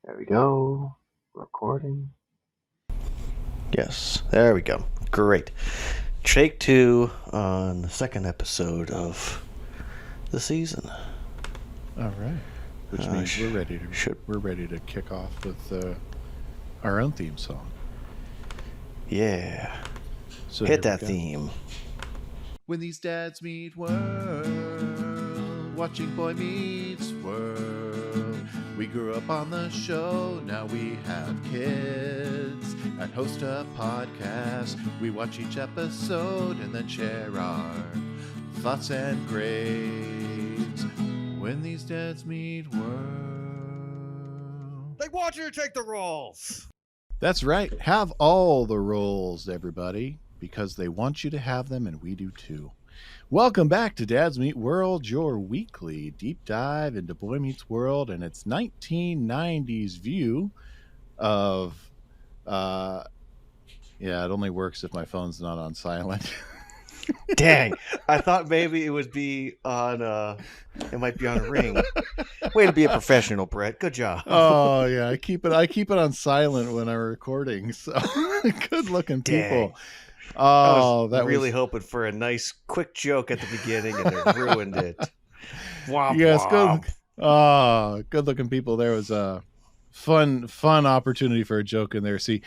There we go. Recording. Yes, there we go. Great. Take two on the second episode of the season. All right. Which means we're ready to kick off with our own theme song. Yeah. So hit that theme. When these dads meet world, watching Boy Meets World. We grew up on the show, now we have kids and host a podcast. We watch each episode and then share our thoughts and grades. When these dads meet world. They want you to take the roles. That's right. Have all the roles, everybody, because they want you to have them, and we do too. Welcome back to Dads Meet World, your weekly deep dive into Boy Meets World and its 1990s view of, it only works if my phone's not on silent. Dang, I thought maybe it would be on, it might be on Ring. Way to be a professional, Brett. Good job. Oh yeah, I keep it on silent when I'm recording. So good looking people. Dang. Oh, that really hoping for a nice quick joke at the beginning, and they ruined it. Womp, yes, womp. good. Oh, good looking people. There was a fun opportunity for a joke in there. See,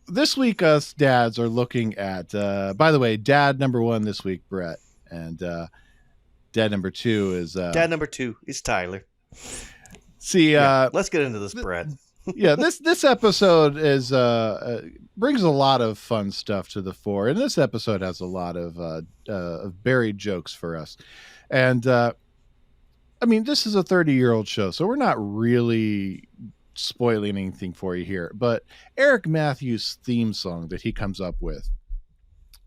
this week us dads are looking at. By the way, dad number one this week, Brett, and dad number two is. Dad number two is Tyler. See, let's get into this, Brett. Yeah, this episode is brings a lot of fun stuff to the fore, and this episode has a lot of buried jokes for us. And I mean, this is a 30-year-old show, so we're not really spoiling anything for you here. But Eric Matthews' theme song that he comes up with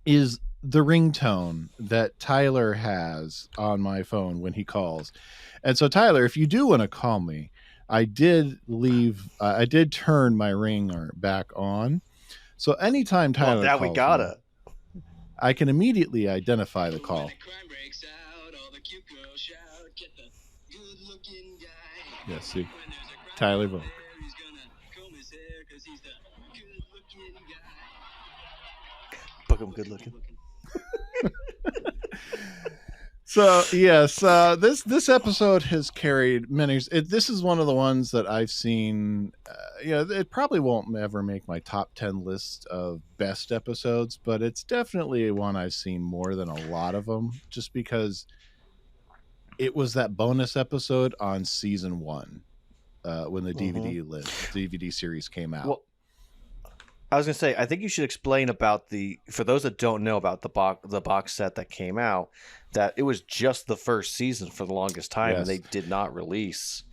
is the ringtone that Tyler has on my phone when he calls. And so, Tyler, if you do want to call me, I did turn my ringer back on. So anytime Tyler calls we gotta. me, I can immediately identify the call. Yeah, see, Tyler Vogt. Book him good looking. So yes, this episode has carried many. This is one of the ones that I've seen. It probably won't ever make my top 10 list of best episodes, but it's definitely one I've seen more than a lot of them, just because it was that bonus episode on season 1 when the DVD series came out. Well, I was gonna say, I think you should explain about for those that don't know about the box set that came out, that it was just the first season for the longest time, and they did not release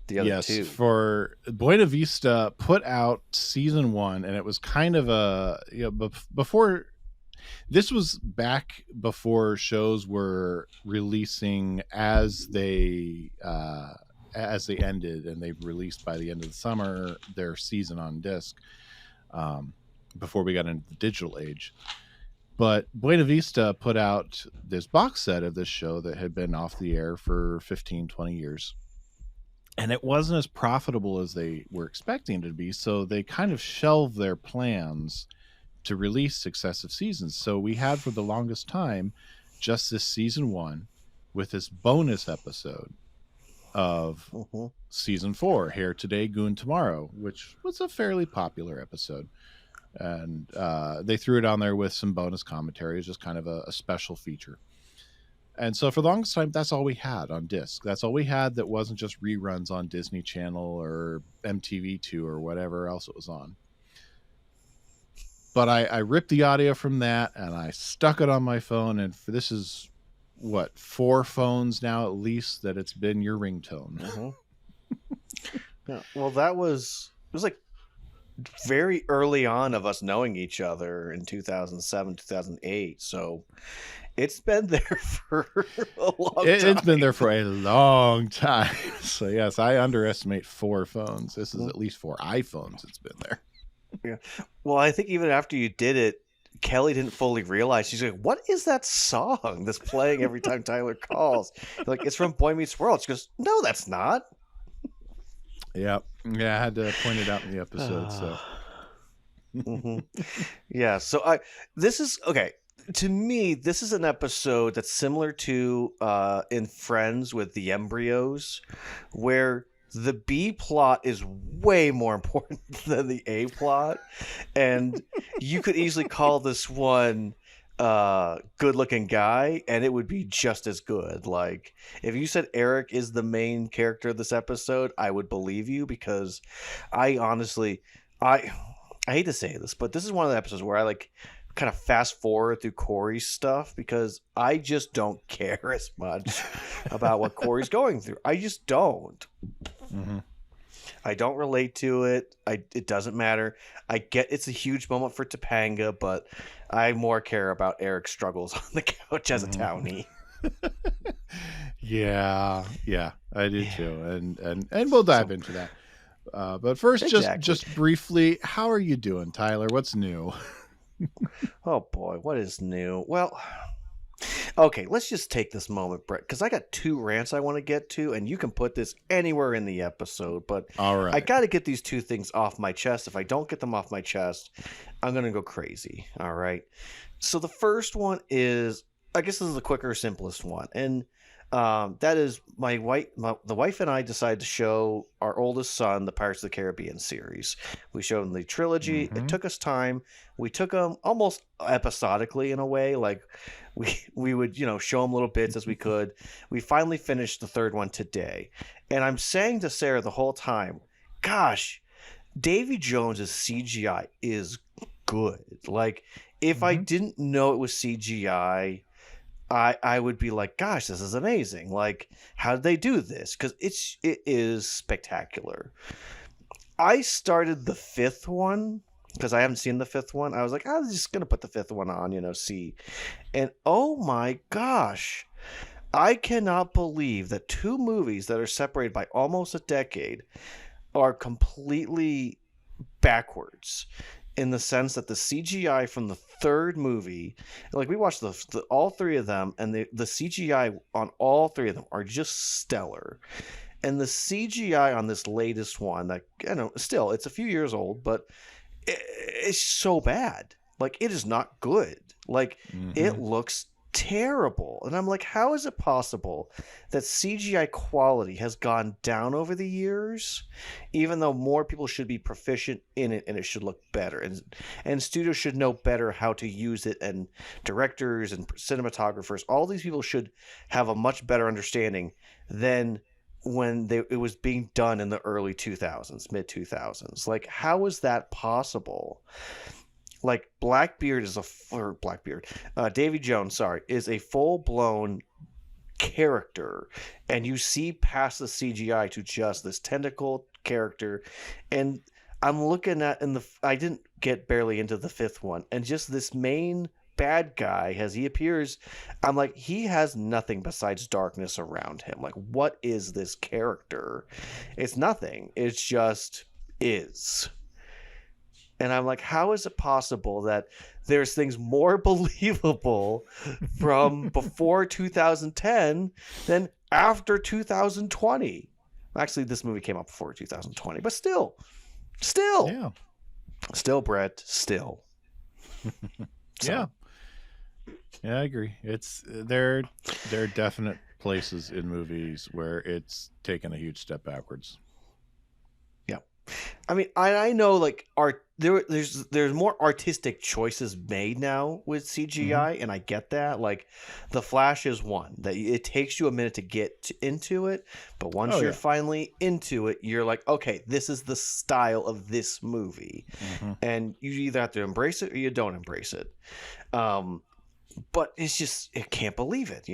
the other two. Yes, for Buena Vista put out season 1, and it was kind of before. This was back before shows were releasing as they ended, and they released by the end of the summer their season on disc. Before we got into the digital age. But Buena Vista put out this box set of this show that had been off the air for 15, 20 years. And it wasn't as profitable as they were expecting it to be, so they kind of shelved their plans to release successive seasons. So we had for the longest time just this season 1 with this bonus episode of season 4, Hair Today, Goon Tomorrow, which was a fairly popular episode. And they threw it on there with some bonus commentary. It's just kind of a special feature. And so for the longest time, that's all we had on disc. That's all we had that wasn't just reruns on Disney Channel or MTV2 or whatever else it was on. But I ripped the audio from that and I stuck it on my phone. And this is, 4 phones now at least that it's been your ringtone. Yeah, well, it was like very early on of us knowing each other in 2007, 2008. So it's been there for a long time. It's been there for a long time. So yes, I underestimate 4 phones. This is at least 4 iPhones it's been there. Yeah. Well, I think even after you did it, Kelly didn't fully realize. She's like, what is that song that's playing every time Tyler calls? Like, it's from Boy Meets World. She goes, no, that's not. Yeah, I had to point it out in the episode. So, mm-hmm. Yeah. So this is okay. To me, this is an episode that's similar to in Friends with the embryos, where the B plot is way more important than the A plot, and you could easily call this one good looking guy and it would be just as good. Like if you said Eric is the main character of this episode, I would believe you, because I honestly I hate to say this, but this is one of the episodes where I like kind of fast forward through Cory's stuff because I just don't care as much about what Cory's going through. I just don't. Mm-hmm. I don't relate to it. It doesn't matter. I get it's a huge moment for Topanga, but I more care about Eric's struggles on the couch as a townie. Yeah, I do too, and we'll dive into that. But first, Exactly. just briefly, how are you doing, Tyler? What's new? Oh boy, what is new? Well, okay, let's just take this moment, Brett, because I got 2 rants I want to get to, and you can put this anywhere in the episode, but All right. I got to get these 2 things off my chest. If I don't get them off my chest, I'm going to go crazy, all right? So the first one is, I guess this is the quicker, simplest one, and that is the wife and I decided to show our oldest son the Pirates of the Caribbean series. We showed him the trilogy. Mm-hmm. It took us time. We took them almost episodically in a way. Like we would, show him little bits as we could. We finally finished the 3rd one today. And I'm saying to Sarah the whole time, gosh, Davy Jones's CGI is good. Like if I didn't know it was CGI, I would be like, gosh, this is amazing. Like, how did they do this? Because it is spectacular. I started the 5th one because I haven't seen the 5th one. I was like, I was just going to put the 5th one on, see. And oh my gosh, I cannot believe that 2 movies that are separated by almost a decade are completely backwards. In the sense that the CGI from the 3rd movie, like we watched all 3 of them, and the CGI on all 3 of them are just stellar. And the CGI on this latest one, that still it's a few years old, but it's so bad. Like it is not good. Like it looks terrible. And I'm like, how is it possible that CGI quality has gone down over the years, even though more people should be proficient in it and it should look better, and studios should know better how to use it, and directors and cinematographers, all these people should have a much better understanding than when it was being done in the early 2000s, mid 2000s. Like, how is that possible? Like Davy Jones, is a full-blown character, and you see past the CGI to just this tentacle character. And I'm looking at I didn't get barely into the 5th one, and just this main bad guy, as he appears, I'm like, he has nothing besides darkness around him. Like, what is this character? It's nothing. It's just is. And I'm like, how is it possible that there's things more believable from before 2010 than after 2020? Actually, this movie came out before 2020, but still, Yeah. Still, Brett, still. So. Yeah, I agree. It's there are definite places in movies where it's taken a huge step backwards. Yeah. I mean, I know like there's more artistic choices made now with CGI, and I get that. Like The Flash is one that it takes you a minute to get into it, but once you're finally into it, you're like, okay, this is the style of this movie, and you either have to embrace it or you don't embrace it. But it's just, I can't believe it,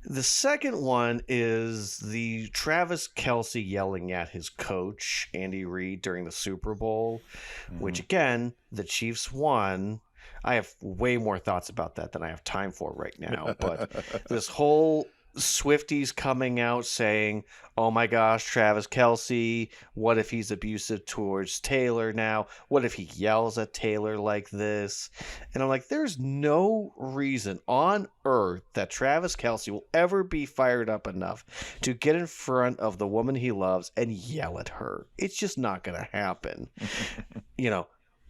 The second one is the Travis Kelce yelling at his coach, Andy Reid, during the Super Bowl, which, again, the Chiefs won. I have way more thoughts about that than I have time for right now. But this whole Swifties coming out saying, "Oh my gosh, Travis Kelce, what if he's abusive towards Taylor now? What if he yells at Taylor like this?" And I'm like, there's no reason on earth that Travis Kelce will ever be fired up enough to get in front of the woman he loves and yell at her. It's just not going to happen.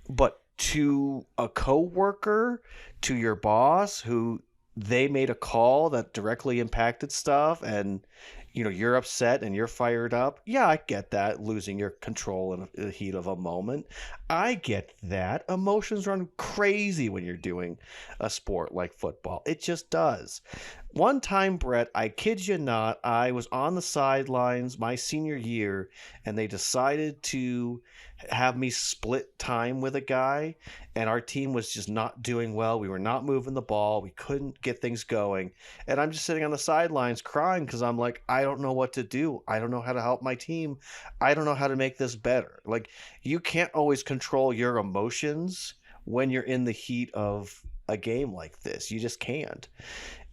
But to a coworker, to your boss who they made a call that directly impacted stuff, and you're upset and you're fired up. Yeah, I get that, losing your control in the heat of a moment. I get that. Emotions run crazy when you're doing a sport like football. It just does. One time, Brett, I kid you not, I was on the sidelines my senior year, and they decided to have me split time with a guy, and our team was just not doing well. We were not moving the ball. We couldn't get things going. And I'm just sitting on the sidelines crying because I'm like, I don't know what to do. I don't know how to help my team. I don't know how to make this better. Like, you can't always control your emotions when you're in the heat of a game like this. You just can't.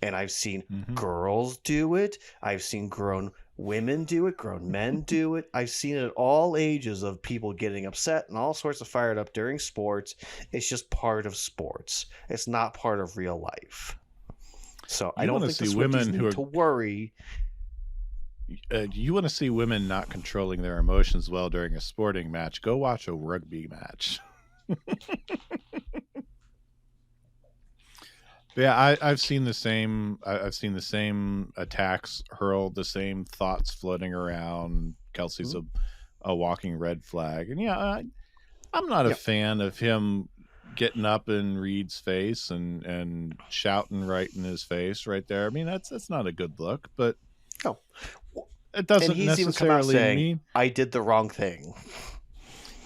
And I've seen girls do it. I've seen grown women do it, grown men do it. I've seen it at all ages of people getting upset and all sorts of fired up during sports. It's just part of sports. It's not part of real life. So I don't think the Swifties need to worry. You want to see women not controlling their emotions well during a sporting match? Go watch a rugby match. Yeah, I've seen the same. I've seen the same attacks hurled, the same thoughts floating around. Kelsey's a walking red flag, and yeah, I'm not a fan of him getting up in Reed's face and shouting right in his face right there. I mean, that's not a good look, but no, it doesn't and he's necessarily even come out saying, mean I did the wrong thing.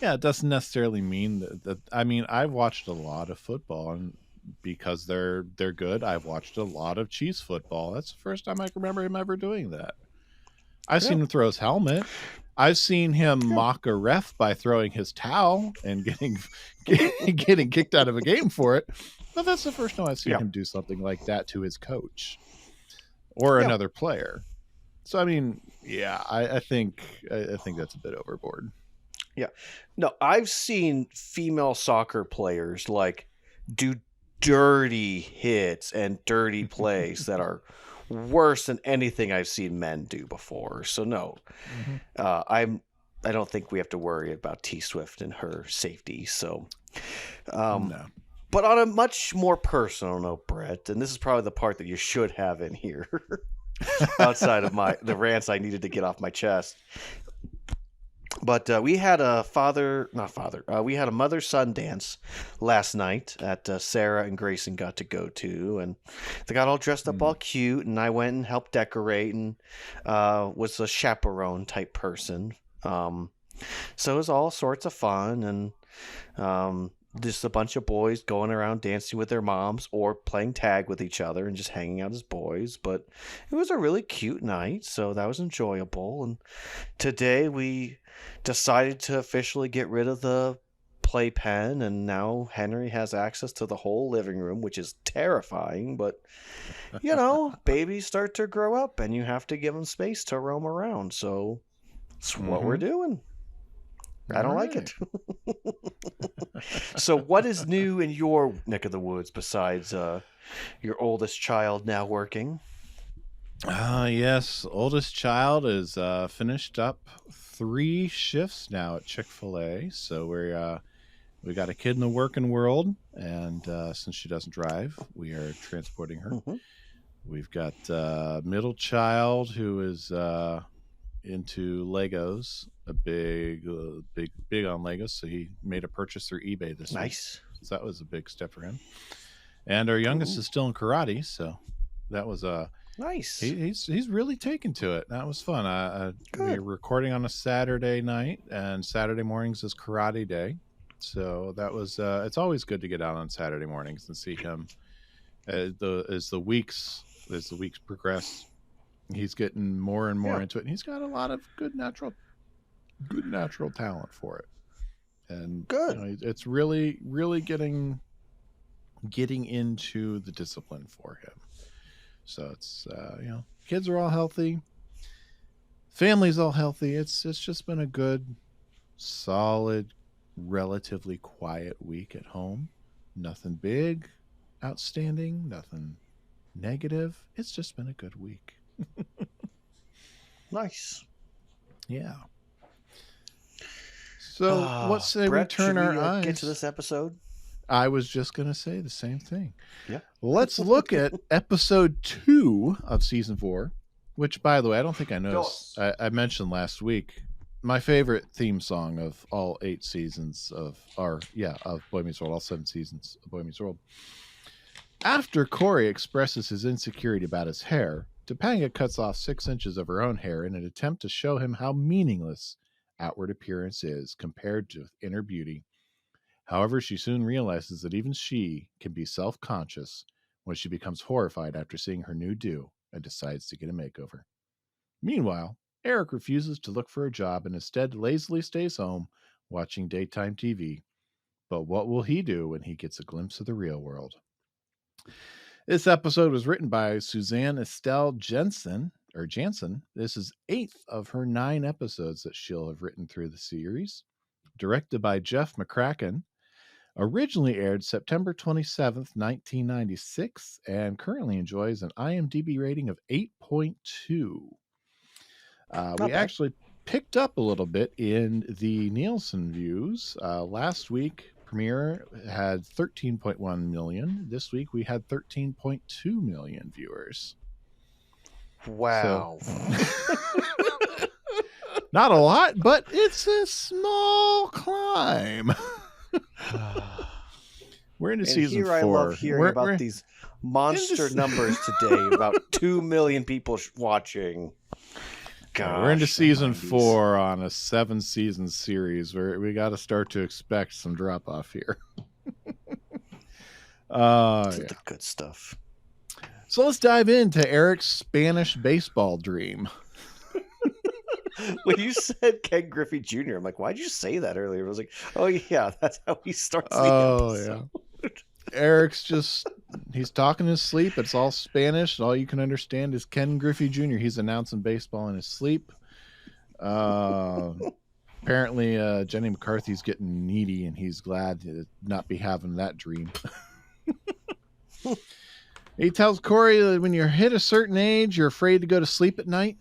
Yeah, it doesn't necessarily mean that. I mean, I've watched a lot of football, and because they're good, I've watched a lot of Chiefs football. That's the first time I can remember him ever doing that. I've seen him throw his helmet. I've seen him mock a ref by throwing his towel and getting kicked out of a game for it. But that's the first time I've seen him do something like that to his coach or another player. So I mean, yeah, I think that's a bit overboard. Yeah. No, I've seen female soccer players like do dirty hits and dirty plays that are worse than anything I've seen men do before. So no, I don't think we have to worry about T Swift and her safety. So, no. But on a much more personal note, Brett, and this is probably the part that you should have in here, outside of the rants I needed to get off my chest. But we had a we had a mother-son dance last night that Sarah and Grayson got to go to, and they got all dressed up all cute, and I went and helped decorate and was a chaperone type person. So it was all sorts of fun, and just a bunch of boys going around dancing with their moms or playing tag with each other and just hanging out as boys. But it was a really cute night, so that was enjoyable. And today we decided to officially get rid of the playpen, and now Henry has access to the whole living room, which is terrifying. But, babies start to grow up, and you have to give them space to roam around. So it's what we're doing. I don't like it. So what is new in your neck of the woods besides your oldest child now working? Yes, oldest child is finished up 3 shifts now at Chick-fil-A. So we got a kid in the working world, and since she doesn't drive, we are transporting her. We've got middle child who is into Legos, a big on Legos. So he made a purchase through eBay this week. So that was a big step for him. And our youngest is still in karate, so that was nice. He's really taken to it. That was fun. We're recording on a Saturday night, and Saturday mornings is karate day. So that was it's always good to get out on Saturday mornings and see him as the weeks progress. He's getting more and more into it, and he's got a lot of good natural talent for it. And it's really getting into the discipline for him. So it's Kids are all healthy. Family's all healthy. It's just been a good, solid, relatively quiet week at home. Nothing big, outstanding, nothing negative. It's just been a good week. Nice. Yeah. So, what say Brett, we turn should our eyes? Get to this episode? I was just going to say the same thing. Yeah. Let's look at episode 2 of season 4, which, by the way, I don't think I noticed. I mentioned last week. My favorite theme song of all 8 seasons of Boy Meets World, all 7 seasons of Boy Meets World. After Cory expresses his insecurity about his hair, Topanga cuts off 6 inches of her own hair in an attempt to show him how meaningless outward appearance is compared to inner beauty. However, she soon realizes that even she can be self-conscious when she becomes horrified after seeing her new do and decides to get a makeover. Meanwhile, Eric refuses to look for a job and instead lazily stays home watching daytime TV. But what will he do when he gets a glimpse of the real world? This episode was written by Suzanne Estelle Jansen. This is 8th of her 9 episodes that she'll have written through the series. Directed by Jeff McCracken. Originally aired September 27th, 1996, and currently enjoys an IMDb rating of 8.2. We actually picked up a little bit in the Nielsen views. Last week, premiere had 13.1 million. This week, we had 13.2 million viewers. Wow. So, not a lot, but it's a small climb. We're into season 4. I love hearing about these monster numbers today. About 2 million people watching. Gosh, we're into season 4 on a 7-season series where we got to start to expect some drop off here. The good stuff. So let's dive into Eric's Spanish baseball dream. When you said Ken Griffey Jr., I'm like, why'd you say that earlier? I was like, oh yeah, that's how he starts the episode. Yeah. Eric's he's talking in his sleep. It's all Spanish. All you can understand is Ken Griffey Jr. He's announcing baseball in his sleep. Apparently, Jenny McCarthy's getting needy, and he's glad to not be having that dream. He tells Cory that when you're hit a certain age, you're afraid to go to sleep at night.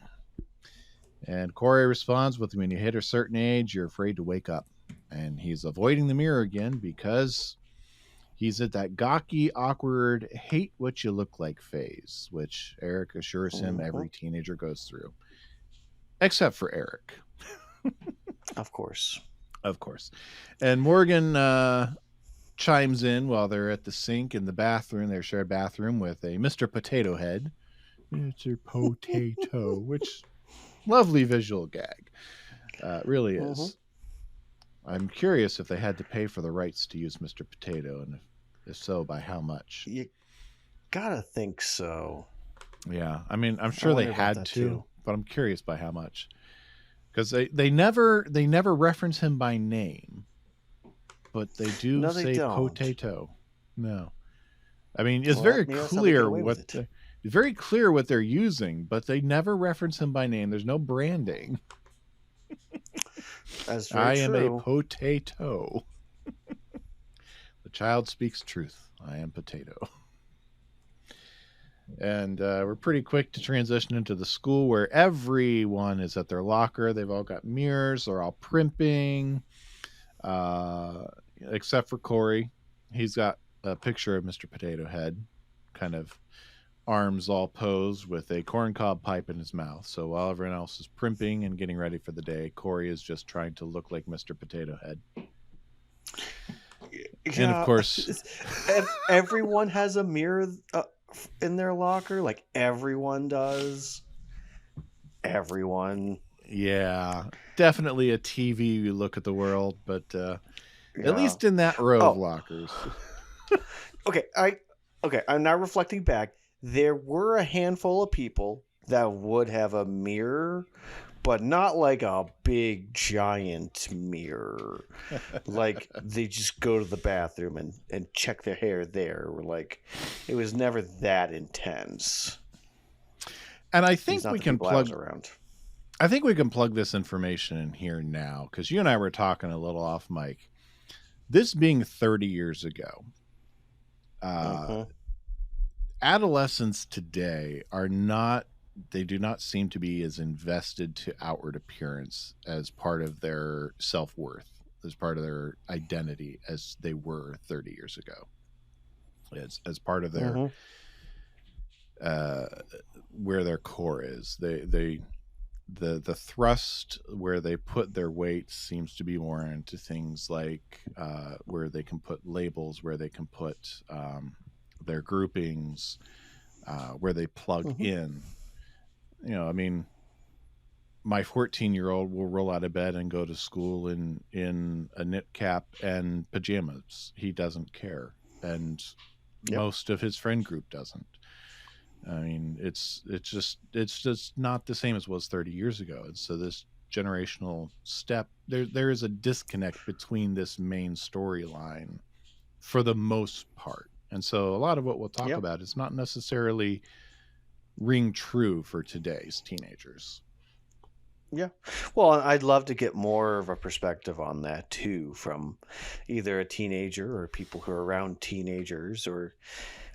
And Cory responds with, when you hit a certain age, you're afraid to wake up. And he's avoiding the mirror again because he's at that gawky, awkward, hate what you look like phase, which Eric assures him every teenager goes through. Except for Eric. Of course. Of course. And Morgan chimes in while they're at the sink in the bathroom, their shared bathroom, with a Mr. Potato Head. Mr. Potato, which lovely visual gag. Really is. I'm curious if they had to pay for the rights to use Mr. Potato, and if so, by how much? You gotta think so. Yeah, I mean, I'm sure they had to, but I'm curious by how much. Because they never reference him by name, but they do say potato. No, I mean it's very clear what they're using, but they never reference him by name. There's no branding. That's I am true. a potato. The child speaks truth. I am potato. And we're pretty quick to transition into the school where everyone is at their locker. They've all got mirrors. They're all primping. Except for Cory. He's got a picture of Mr. Potato Head, kind of arms all posed with a corncob pipe in his mouth. So while everyone else is primping and getting ready for the day, Cory is just trying to look like Mr. Potato Head. Yeah, and of course, everyone has a mirror in their locker. Like everyone does. Everyone. Yeah, definitely a TV look at the world, but at least in that row of lockers. Okay, I'm now reflecting back. There were a handful of people that would have a mirror, but not like a big giant mirror. Like they just go to the bathroom and check their hair there. Like it was never that intense. And I He's think not we the can people I was plug. around. I think we can plug this information in here now because you and I were talking a little off mic. This being 30 years ago, adolescents today are not. They do not seem to be as invested to outward appearance as part of their self-worth, as part of their identity as they were 30 years ago. As part of their where their core is. The thrust where they put their weight seems to be more into things like where they can put labels, where they can put their groupings, where they plug in. You know, I mean, my 14-year-old will roll out of bed and go to school in a knit cap and pajamas. He doesn't care, and most of his friend group doesn't. I mean, it's just not the same as it was 30 years ago. And so this generational step, there is a disconnect between this main storyline for the most part. And so a lot of what we'll talk about is not necessarily ring true for today's teenagers. Yeah. Well, I'd love to get more of a perspective on that too, from either a teenager or people who are around teenagers or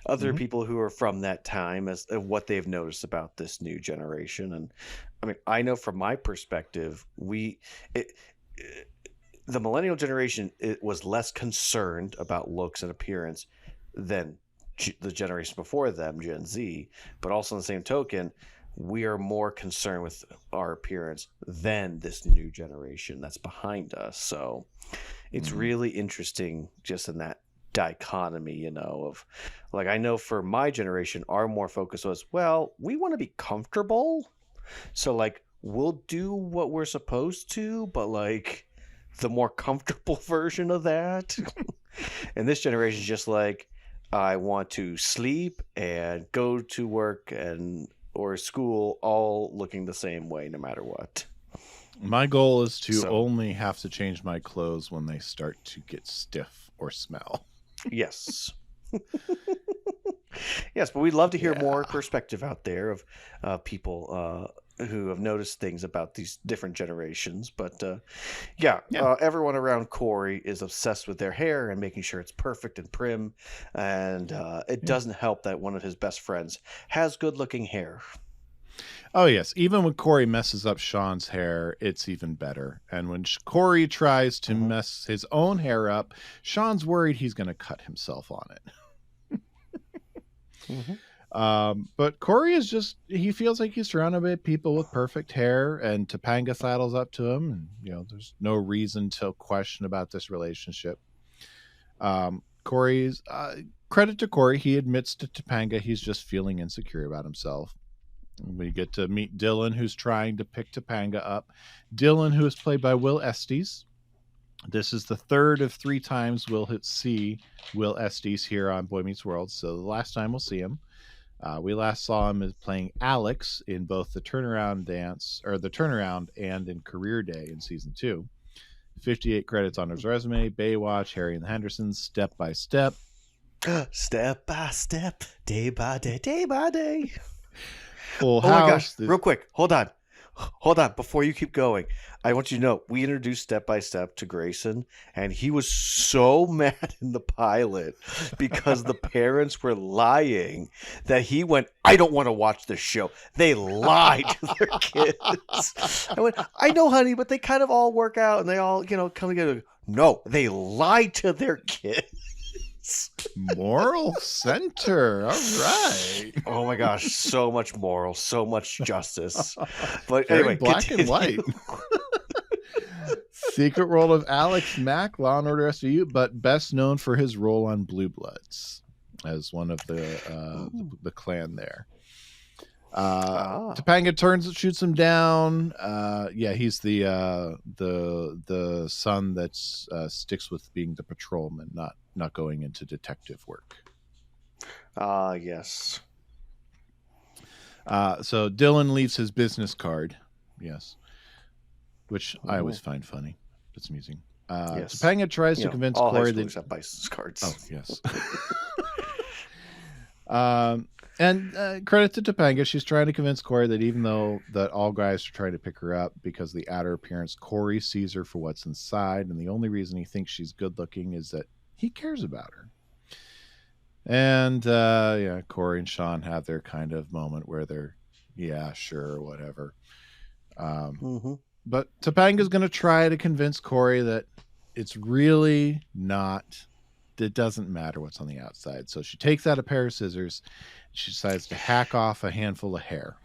other people who are from that time as what they've noticed about this new generation. And I mean, I know from my perspective, the millennial generation, it was less concerned about looks and appearance than the generation before them, Gen Z, but also on the same token, we are more concerned with our appearance than this new generation that's behind us. So it's really interesting just in that dichotomy, you know, of like, I know for my generation, our more focus was, well, we want to be comfortable. So like, we'll do what we're supposed to, but like the more comfortable version of that. And this generation is just like, I want to sleep and go to work or school all looking the same way no matter what. My goal is to only have to change my clothes when they start to get stiff or smell. Yes. Yes, but we'd love to hear more perspective out there of people who have noticed things about these different generations. But everyone around Cory is obsessed with their hair and making sure it's perfect and prim. And it doesn't help that one of his best friends has good-looking hair. Oh, yes. Even when Cory messes up Sean's hair, it's even better. And when Cory tries to mess his own hair up, Sean's worried he's going to cut himself on it. But Cory is he feels like he's surrounded by people with perfect hair, and Topanga saddles up to him. And, you know, there's no reason to question about this relationship. Cory's credit to Cory. He admits to Topanga he's just feeling insecure about himself. We get to meet Dylan, who's trying to pick Topanga up. Dylan, who is played by Will Estes. This is the third of 3 times we'll see Will Estes here on Boy Meets World. So the last time we'll see him. We last saw him as playing Alex in both the Turnaround and in Career Day in season 2. 58 credits on his resume: Baywatch, Harry and the Hendersons, Step by Step. Step by step, day by day, day by day. Full House. Oh my gosh, real quick, hold on before you keep going. I want you to know we introduced Step by Step to Grayson, and he was so mad in the pilot because the parents were lying that he went, I don't want to watch this show. They lied to their kids. I went, I know, honey, but they kind of all work out and they all, you know, come together. No, they lied to their kids. Moral center. All right. Oh my gosh, so much moral, so much justice. But very anyway, black and white. Secret World of Alex Mack, Law and Order SVU, but best known for his role on Blue Bloods as one of the clan there. Topanga shoots him down. He's the son that sticks with being the patrolman, not going into detective work. Yes. So Dylan leaves his business card. Yes. Which I always find funny. It's amusing. Yes. Topanga tries to convince Cory that have business cards. Oh, yes. And credit to Topanga, she's trying to convince Cory that even though that all guys are trying to pick her up because of the outer appearance, Cory sees her for what's inside, and the only reason he thinks she's good looking is that he cares about her. And Cory and Sean have their kind of moment where they're, yeah, sure, whatever. But Topanga's going to try to convince Cory that it's really not. It doesn't matter what's on the outside. So she takes out a pair of scissors. She decides to hack off a handful of hair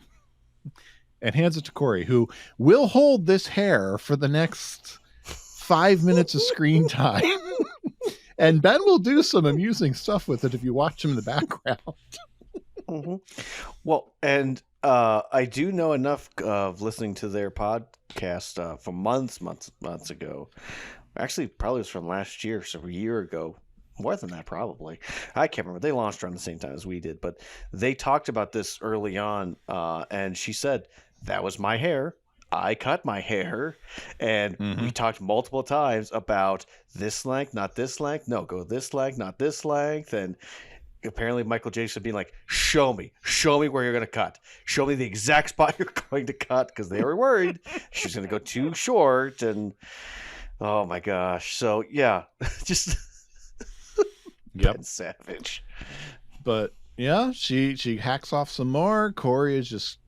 and hands it to Cory, who will hold this hair for the next 5 minutes of screen time. And Ben will do some amusing stuff with it if you watch him in the background. Well, and I do know enough of listening to their podcast from months ago. Actually, probably was from last year, so a year ago. More than that, probably. I can't remember. They launched around the same time as we did, but they talked about this early on, and she said, that was my hair. I cut my hair, and we talked multiple times about this length, not this length. No, go this length, not this length. And apparently Michael Jackson being like, show me where you're going to cut. Show me the exact spot you're going to cut, because they were worried she's going to go too short. And oh my gosh. So yeah, just... Yep. Savage. But yeah, she hacks off some more. Cory is just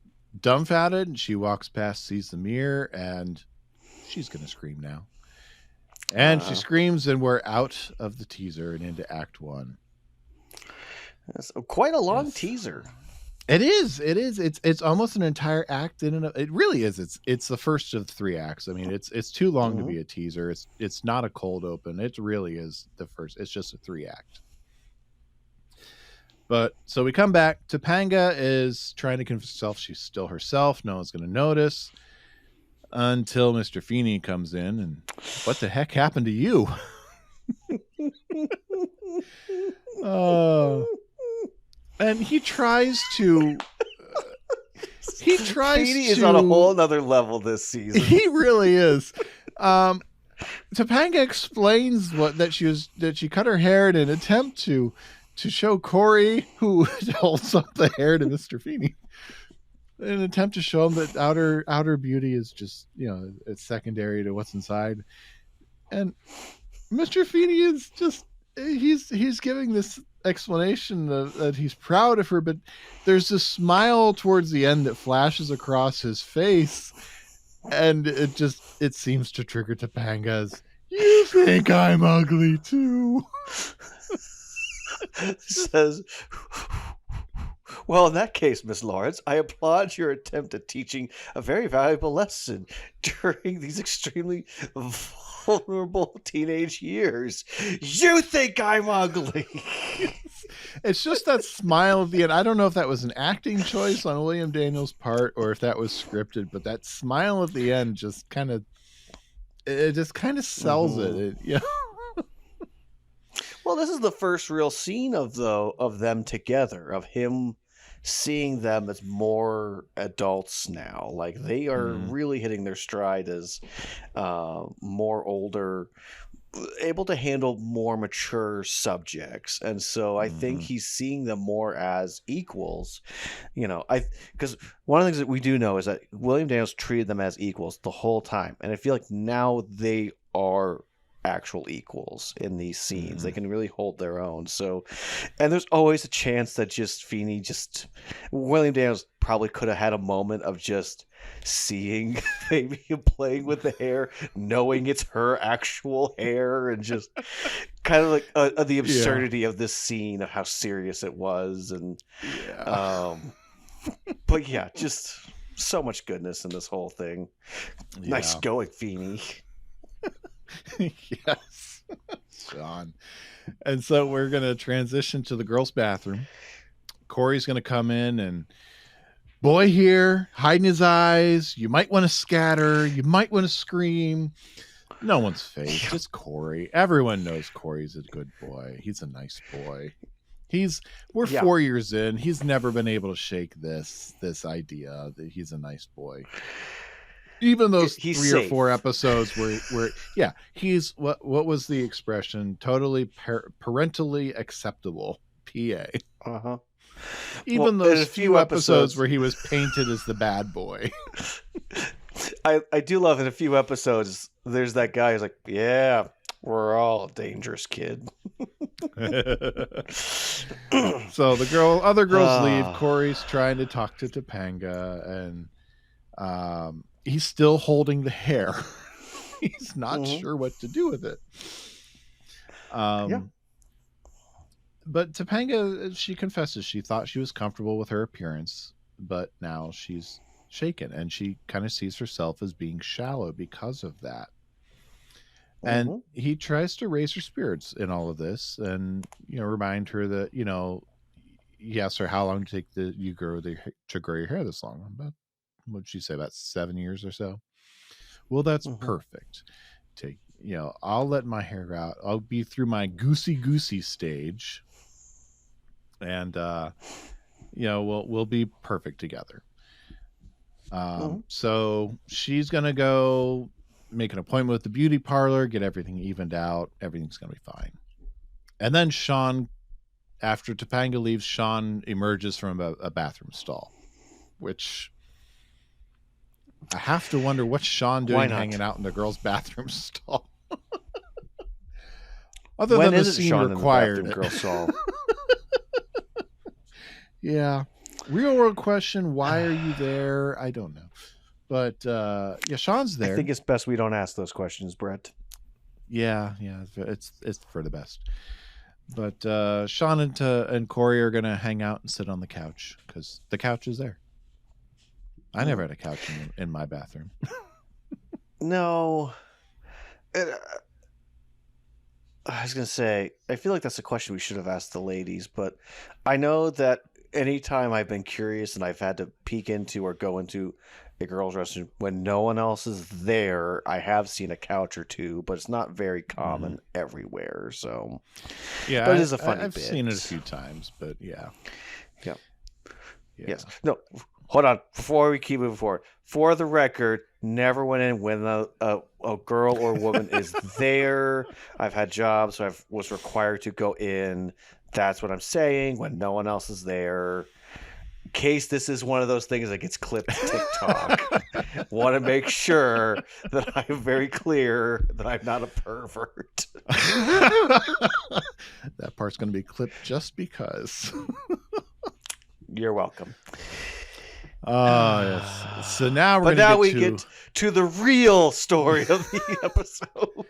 dumbfounded, and she walks past, sees the mirror, and she's gonna scream now. And she screams, and we're out of the teaser and into Act 1. That's quite a long teaser. It is. It's almost an entire act in and of it. Really is. It's the first of 3 acts. I mean, it's too long to be a teaser. It's not a cold open. It really is the first. It's just a 3-act. But so we come back. Topanga is trying to convince herself she's still herself. No one's going to notice until Mr. Feeney comes in. And what the heck happened to you? And he tries to. Feeney is on a whole nother level this season. He really is. Topanga explains that she cut her hair in an attempt to show Cory, who holds up the hair to Mr. Feeney, in an attempt to show him that outer beauty is just, it's secondary to what's inside. And Mr. Feeney is just he's giving this explanation that he's proud of her, but there's this smile towards the end that flashes across his face, and it seems to trigger Topanga's, you think I'm ugly too? Says, well, in that case, Miss Lawrence, I applaud your attempt at teaching a very valuable lesson during these extremely vulnerable teenage years. You think I'm ugly? It's just that smile at the end. I don't know if that was an acting choice on William Daniels' part or if that was scripted, but that smile at the end just kind of sells it. Well, this is the first real scene of them together, of him seeing them as more adults now. Like, they are really hitting their stride as more older, able to handle more mature subjects. And so I think he's seeing them more as equals. Because one of the things that we do know is that William Daniels treated them as equals the whole time. And I feel like now they are actual equals in these scenes. They can really hold their own. So, and there's always a chance that William Daniels probably could have had a moment of just seeing maybe him playing with the hair, knowing it's her actual hair, and just kind of like the absurdity of this scene, of how serious it was. And but yeah, just so much goodness in this whole thing. Nice going, Feeney. Yes, Sean. And so we're going to transition to the girls' bathroom. Cory's going to come in, and boy here, hiding his eyes. You might want to scatter. You might want to scream. No one's fake. It's Cory. Everyone knows Cory's a good boy. He's a nice boy. We're 4 years in. He's never been able to shake this idea that he's a nice boy. Even those he's 3 safe. or 4 episodes where he's what was the expression? Totally parentally acceptable. PA. Even those few episodes where he was painted as the bad boy. I do love in a few episodes, there's that guy who's like, yeah, we're all a dangerous kid. So other girls leave. Cory's trying to talk to Topanga, and he's still holding the hair. He's not sure what to do with it. But Topanga, she confesses she thought she was comfortable with her appearance, but now she's shaken, and she kind of sees herself as being shallow because of that. And he tries to raise her spirits in all of this, and remind her that he asks her how long to take to grow your hair this long. About, what'd she say, about 7 years or so? Well, that's perfect. I'll let my hair out. I'll be through my goosey stage, and we'll be perfect together. So she's gonna go make an appointment with the beauty parlor, get everything evened out. Everything's gonna be fine. And then Sean, after Topanga leaves, Sean emerges from a bathroom stall, which I have to wonder what's Sean doing hanging out in the girls' bathroom stall. Other than the scene required it. Girl stall. Yeah. Real world question, why are you there? I don't know. But Sean's there. I think it's best we don't ask those questions, Brett. Yeah, it's for the best. But Sean and Cory are gonna hang out and sit on the couch because the couch is there. I never had a couch in my bathroom. No. I was gonna say, I feel like that's a question we should have asked the ladies, but I know that anytime I've been curious and I've had to peek into or go into a girl's restroom when no one else is there, I have seen a couch or two, but it's not very common everywhere. So yeah, but it is a funny I've bit. seen it a few times, but yeah. Yes. No, hold on. Before we keep moving forward, for the record, never went in when a girl or woman is there. I've had jobs, so I was required to go in. That's what I'm saying. When no one else is there. In case this is one of those things that gets clipped to TikTok, want to make sure that I'm very clear that I'm not a pervert. That part's going to be clipped just because. You're welcome. Yes. So now we get to the real story of the episode.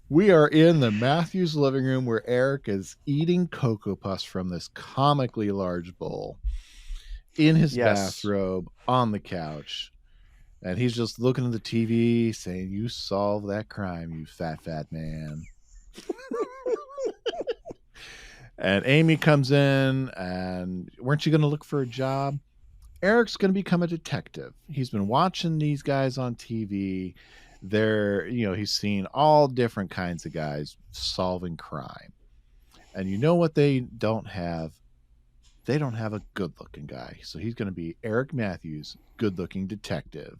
We are in the Matthews living room where Eric is eating Cocoa Puffs from this comically large bowl in his bathrobe on the couch. And he's just looking at the TV saying, "You solve that crime, you fat man." And Amy comes in and, "Weren't you going to look for a job?" Eric's going to become a detective. He's been watching these guys on TV. He's seen all different kinds of guys solving crime. And you know what they don't have? They don't have a good-looking guy. So he's going to be Eric Matthews, good-looking detective.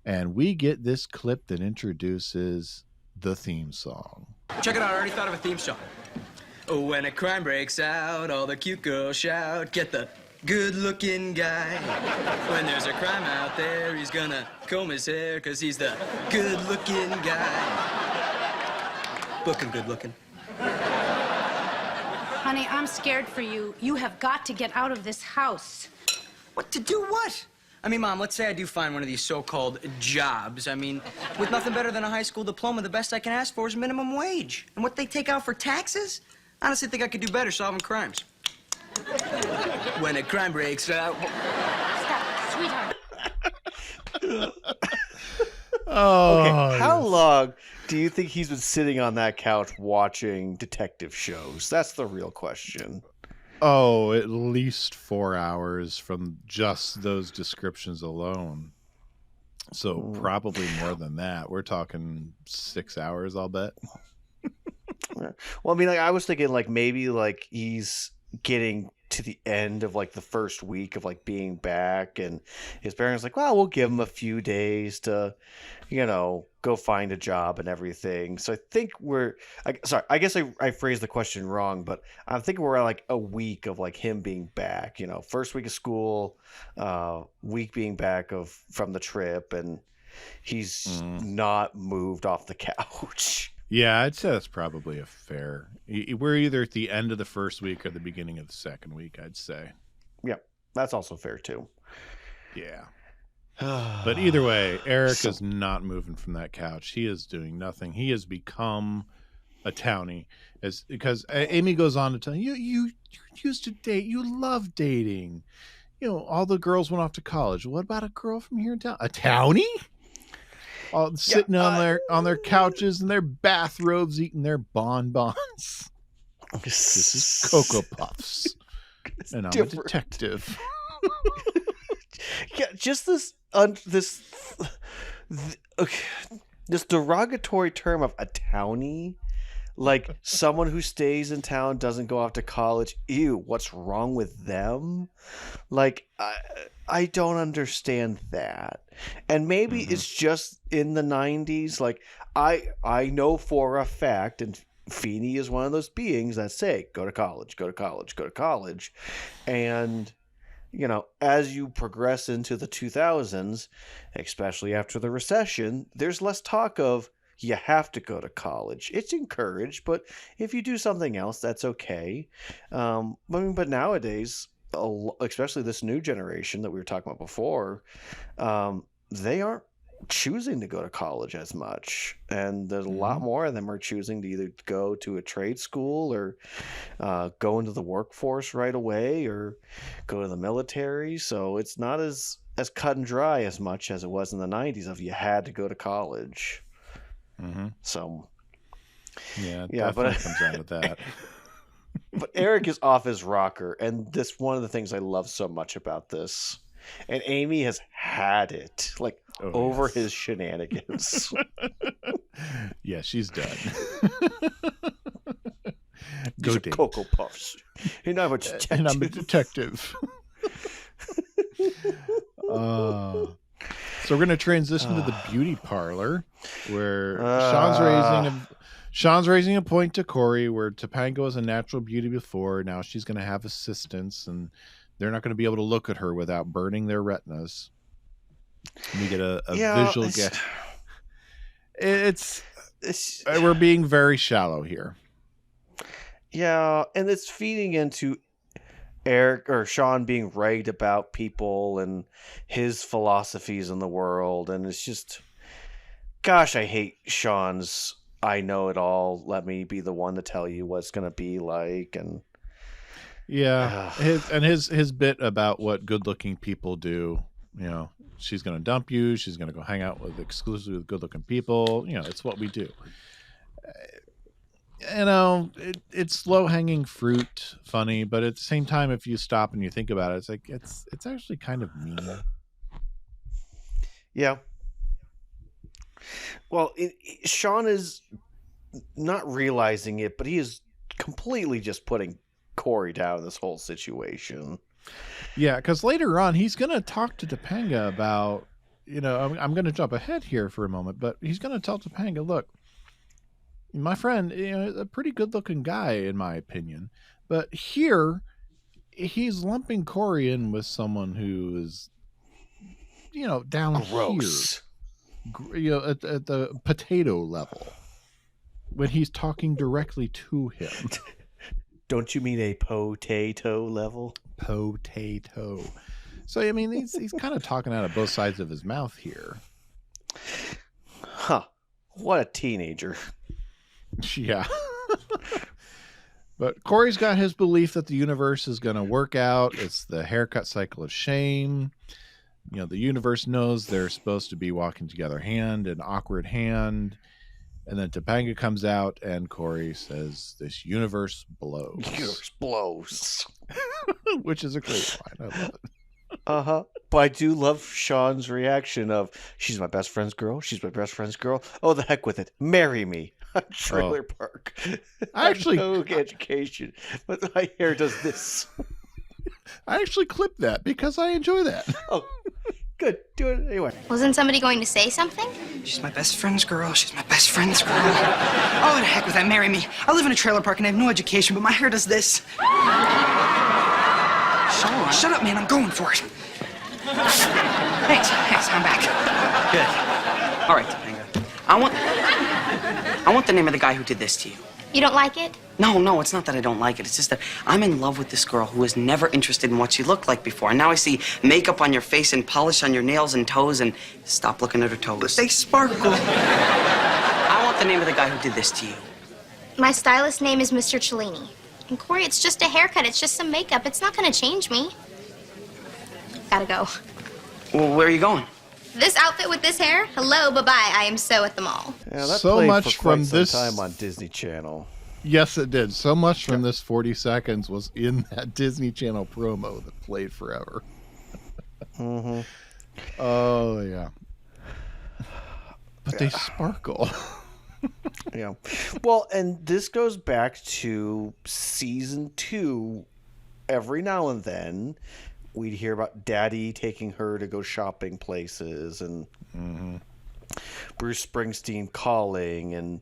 And we get this clip that introduces the theme song. Check it out. I already thought of a theme song. Oh, when a crime breaks out, all the cute girls shout, "Get the good-looking guy." When there's a crime out there, he's gonna comb his hair, 'cause he's the good-looking guy. Looking good-looking. Honey, I'm scared for you. You have got to get out of this house. What to do what? I mean, Mom, let's say I do find one of these so-called jobs. I mean, with nothing better than a high school diploma, the best I can ask for is minimum wage. And what they take out for taxes? I honestly think I could do better solving crimes. When a crime breaks out... Stop, sweetheart. Okay, how long do you think he's been sitting on that couch watching detective shows? That's the real question. Oh, at least 4 hours from just those descriptions alone. So probably more than that. We're talking 6 hours, I'll bet. Well, I mean, I was thinking maybe he's getting to the end of like the first week of like being back, and his parents like, well, we'll give him a few days to, go find a job and everything. So I think I guess I phrased the question wrong, but I'm thinking we're at like a week of like him being back, first week of school, week being back from the trip, and he's not moved off the couch. Yeah, I'd say that's probably a fair. We're either at the end of the first week or the beginning of the second week, I'd say. Yeah, that's also fair too. Yeah. But either way, Eric is not moving from that couch. He is doing nothing. He has become a townie, because Amy goes on to tell you used to date. You love dating. All the girls went off to college. What about a girl from here in town? A townie? All sitting on their couches in their bathrobes, eating their bonbons. This is Cocoa Puffs, and I'm a detective. Yeah, just this derogatory term of a townie, like someone who stays in town, doesn't go off to college. Ew, what's wrong with them? Like, I don't understand that. And maybe it's just in the 90s. Like, I know for a fact, and Feeney is one of those beings that say, go to college, go to college, go to college. And, as you progress into the 2000s, especially after the recession, there's less talk of you have to go to college. It's encouraged, but if you do something else, that's okay. But nowadays, especially this new generation that we were talking about before, they aren't choosing to go to college as much, and there's a lot more of them are choosing to either go to a trade school or go into the workforce right away or go to the military. So it's not as cut and dry as much as it was in the 90s of you had to go to college. So yeah, but it comes out of that. But Eric is off his rocker, and this one of the things I love so much about this. And Amy has had it, like, over his shenanigans. Yeah, she's done. Go date. Cocoa Puffs. And I'm a detective. So we're going to transition to the beauty parlor, where Sean's raising a point to Cory, where Topanga was a natural beauty before. Now she's going to have assistants, and they're not going to be able to look at her without burning their retinas. And we get a visual guess. It's we're being very shallow here. Yeah, and it's feeding into Eric or Sean being right about people and his philosophies in the world, and it's just, gosh, I hate Sean's I know it all. Let me be the one to tell you what it's going to be like, and his bit about what good-looking people do. She's going to dump you. She's going to go hang out exclusively with good-looking people. It's what we do. It's low-hanging fruit, funny, but at the same time, if you stop and you think about it, it's like it's actually kind of mean. Yeah. Well, Sean is not realizing it, but he is completely just putting Cory down in this whole situation. Yeah, because later on, he's going to talk to Topanga about, I'm going to jump ahead here for a moment, but he's going to tell Topanga, look, my friend, a pretty good-looking guy, in my opinion, but here, he's lumping Cory in with someone who is, down gross. Here, at the potato level, when he's talking directly to him. Don't you mean a potato level? Potato. So, he's kind of talking out of both sides of his mouth here. Huh. What a teenager. Yeah. But Cory's got his belief that the universe is going to work out. It's the haircut cycle of shame. The universe knows they're supposed to be walking together hand in awkward hand. And then Topanga comes out and Cory says, this universe blows. Universe blows. Which is a great line. I love it. Uh-huh. But I do love Sean's reaction of, she's my best friend's girl. She's my best friend's girl. Oh, the heck with it. Marry me. Trailer Park. I actually no education, but my hair does this. I actually clipped that because I enjoy that. Oh, good. Do it anyway. Wasn't somebody going to say something? She's my best friend's girl. She's my best friend's girl. Oh, the heck with that. Marry me. I live in a trailer park and I have no education, but my hair does this. Sean, shut up, man. I'm going for it. Thanks. I'm back. Good. All right, Topanga. I want the name of the guy who did this to you. You don't like it? No, it's not that I don't like it. It's just that I'm in love with this girl who was never interested in what she looked like before. And now I see makeup on your face and polish on your nails and toes and stop looking at her toes. But they sparkle. I want the name of the guy who did this to you. My stylist name is Mr. Cellini. And Cory, it's just a haircut. It's just some makeup. It's not going to change me. Gotta go. Well, where are you going? This outfit with this hair? Hello, bye-bye. I am so at the mall. Yeah, that So played much for quite from some this time on Disney Channel. Yes, it did. So much from this 40 seconds was in that Disney Channel promo that played forever. Mm-hmm. Oh, yeah. But they sparkle. Yeah. Well, and this goes back to season 2. Every now and then, we'd hear about Daddy taking her to go shopping places and Bruce Springsteen calling and,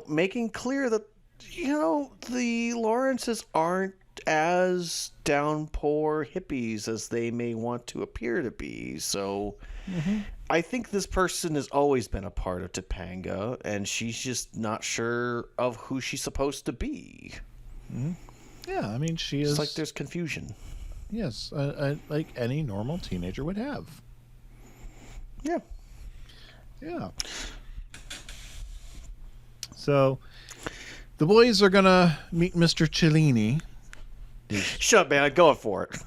making clear that, the Lawrences aren't as downpour hippies as they may want to appear to be. So I think this person has always been a part of Topanga, and she's just not sure of who she's supposed to be. Mm-hmm. Yeah, I mean, she is... It's like there's confusion. Yes, like any normal teenager would have. Yeah. Yeah. So, the boys are going to meet Mr. Cellini. Shut up, man. I'm going for it.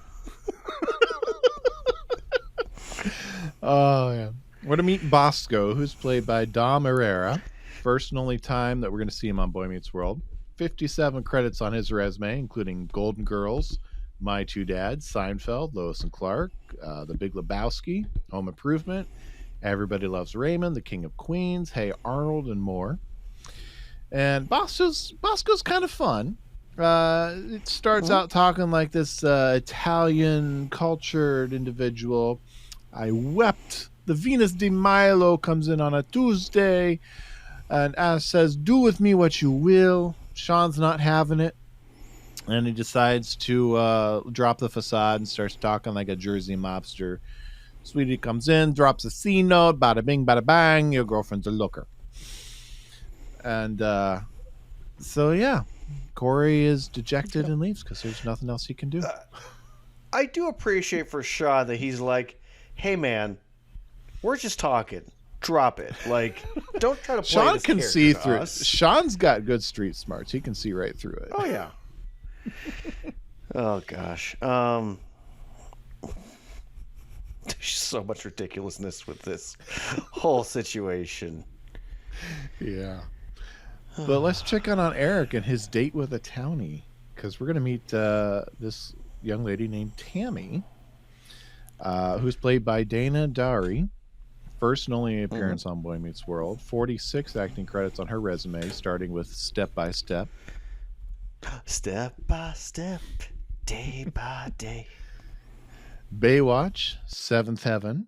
Oh, yeah. We're going to meet Bosco, who's played by Dom Herrera. First and only time that we're going to see him on Boy Meets World. 57 credits on his resume, including Golden Girls, My Two Dads, Seinfeld, Lois and Clark, The Big Lebowski, Home Improvement, Everybody Loves Raymond, The King of Queens, Hey Arnold, and more. And Bosco's kind of fun. It starts out talking like this Italian cultured individual. I wept. The Venus de Milo comes in on a Tuesday and says, do with me what you will. Sean's not having it. And he decides to drop the facade and starts talking like a Jersey mobster. Sweetie comes in, drops a C note, bada bing, bada bang, your girlfriend's a looker. And so, yeah, Cory is dejected and leaves because there's nothing else he can do. I do appreciate for Sean that he's like, hey, man, we're just talking. Drop it. Like, don't try to play Sean this can character see to through us. it. Sean's got good street smarts. He can see right through it. Oh, yeah. Oh, gosh. There's so much ridiculousness with this whole situation. Yeah. But let's check on Eric and his date with a townie, because we're going to meet this young lady named Tammy, who's played by Dana Dowry. First and only appearance on Boy Meets World. 46 acting credits on her resume, starting with Step by Step. Step by step, day by day. Baywatch, Seventh Heaven,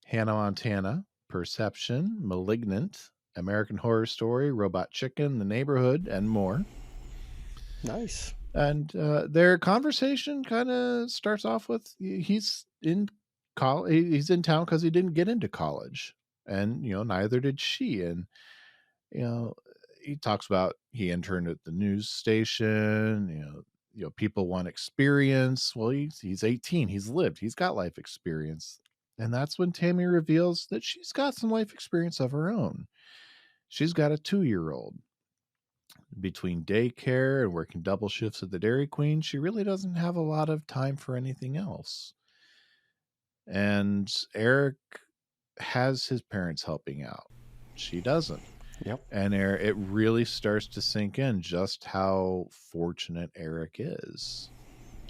Hannah Montana, Perception, Malignant, American Horror Story, Robot Chicken, The Neighborhood, and more. Nice. And their conversation kind of starts off with he's in college. He's in town because he didn't get into college, and neither did she. And he talks about he interned at the news station. People want experience. Well, he's 18. He's lived. He's got life experience. And that's when Tammy reveals that she's got some life experience of her own. She's got a 2-year-old. Between daycare and working double shifts at the Dairy Queen, she really doesn't have a lot of time for anything else. And Eric has his parents helping out. She doesn't. Yep. And it really starts to sink in just how fortunate Eric is.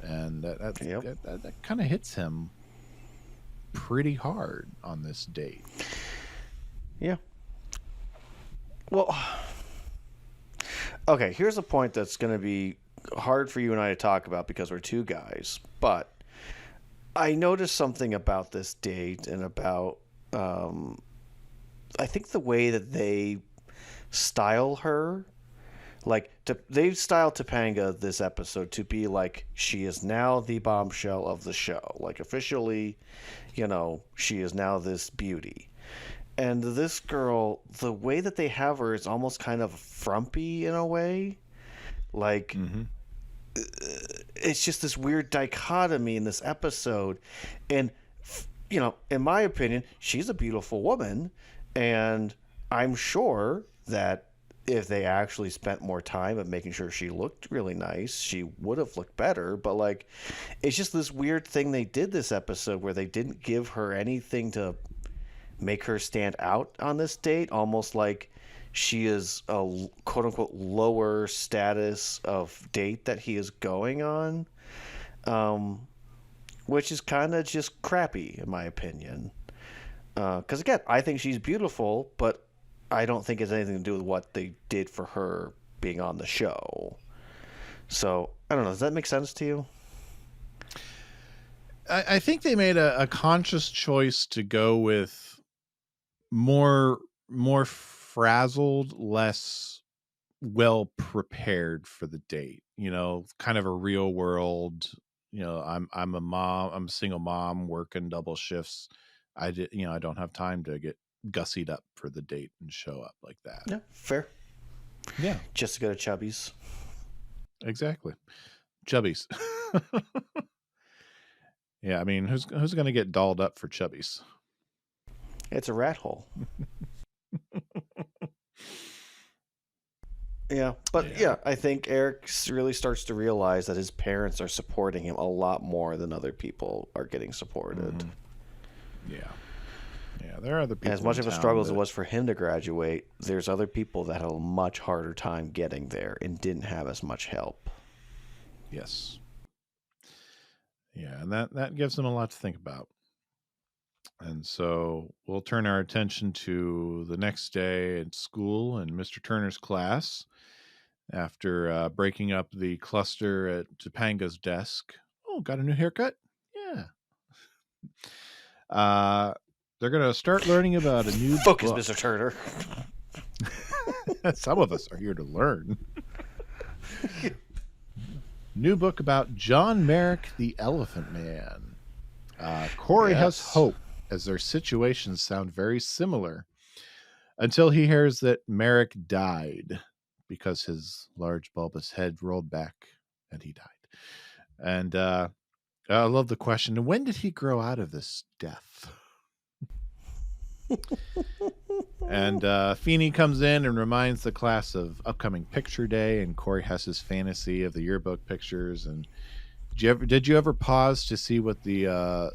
And that kind of hits him pretty hard on this date. Yeah. Well, okay, here's a point that's going to be hard for you and I to talk about because we're two guys, but I noticed something about this date and about I think the way that they style her, like they've styled Topanga this episode to be like she is now the bombshell of the show, like officially, she is now this beauty. And this girl, the way that they have her is almost kind of frumpy in a way. Like, it's just this weird dichotomy in this episode. And, in my opinion, she's a beautiful woman. And I'm sure that if they actually spent more time at making sure she looked really nice, she would have looked better. But, like, it's just this weird thing they did this episode where they didn't give her anything to make her stand out on this date, almost like she is a quote-unquote lower status of date that he is going on, which is kind of just crappy in my opinion, because again, I think she's beautiful, but I don't think it's anything to do with what they did for her being on the show. So I don't know, does that make sense to you? I think they made a conscious choice to go with more frazzled, less well prepared for the date, kind of a real world, I'm a mom, I'm a single mom working double shifts. I don't have time to get gussied up for the date and show up like that. Yeah, fair. Yeah. Just to go to Chubby's. Exactly. Chubby's. Yeah, I mean, who's going to get dolled up for Chubby's? It's a rat hole. Yeah, but yeah, I think Eric really starts to realize that his parents are supporting him a lot more than other people are getting supported. Mm-hmm. Yeah, there are other people. And as much of a struggle as it was for him to graduate, there's other people that had a much harder time getting there and didn't have as much help. Yes. Yeah, and that gives them a lot to think about. And so we'll turn our attention to the next day at school and Mr. Turner's class. After breaking up the cluster at Topanga's desk. Oh, got a new haircut? Yeah. They're going to start learning about a new Focus, book. Mr. Turner. Some of us are here to learn. New book about John Merrick, the Elephant Man. Cory has hope, as their situations sound very similar, until he hears that Merrick died because his large bulbous head rolled back and he died. And I love the question, when did he grow out of this death? And Feeney comes in and reminds the class of upcoming picture day, and Cory has his fantasy of the yearbook pictures. And did you ever pause to see what the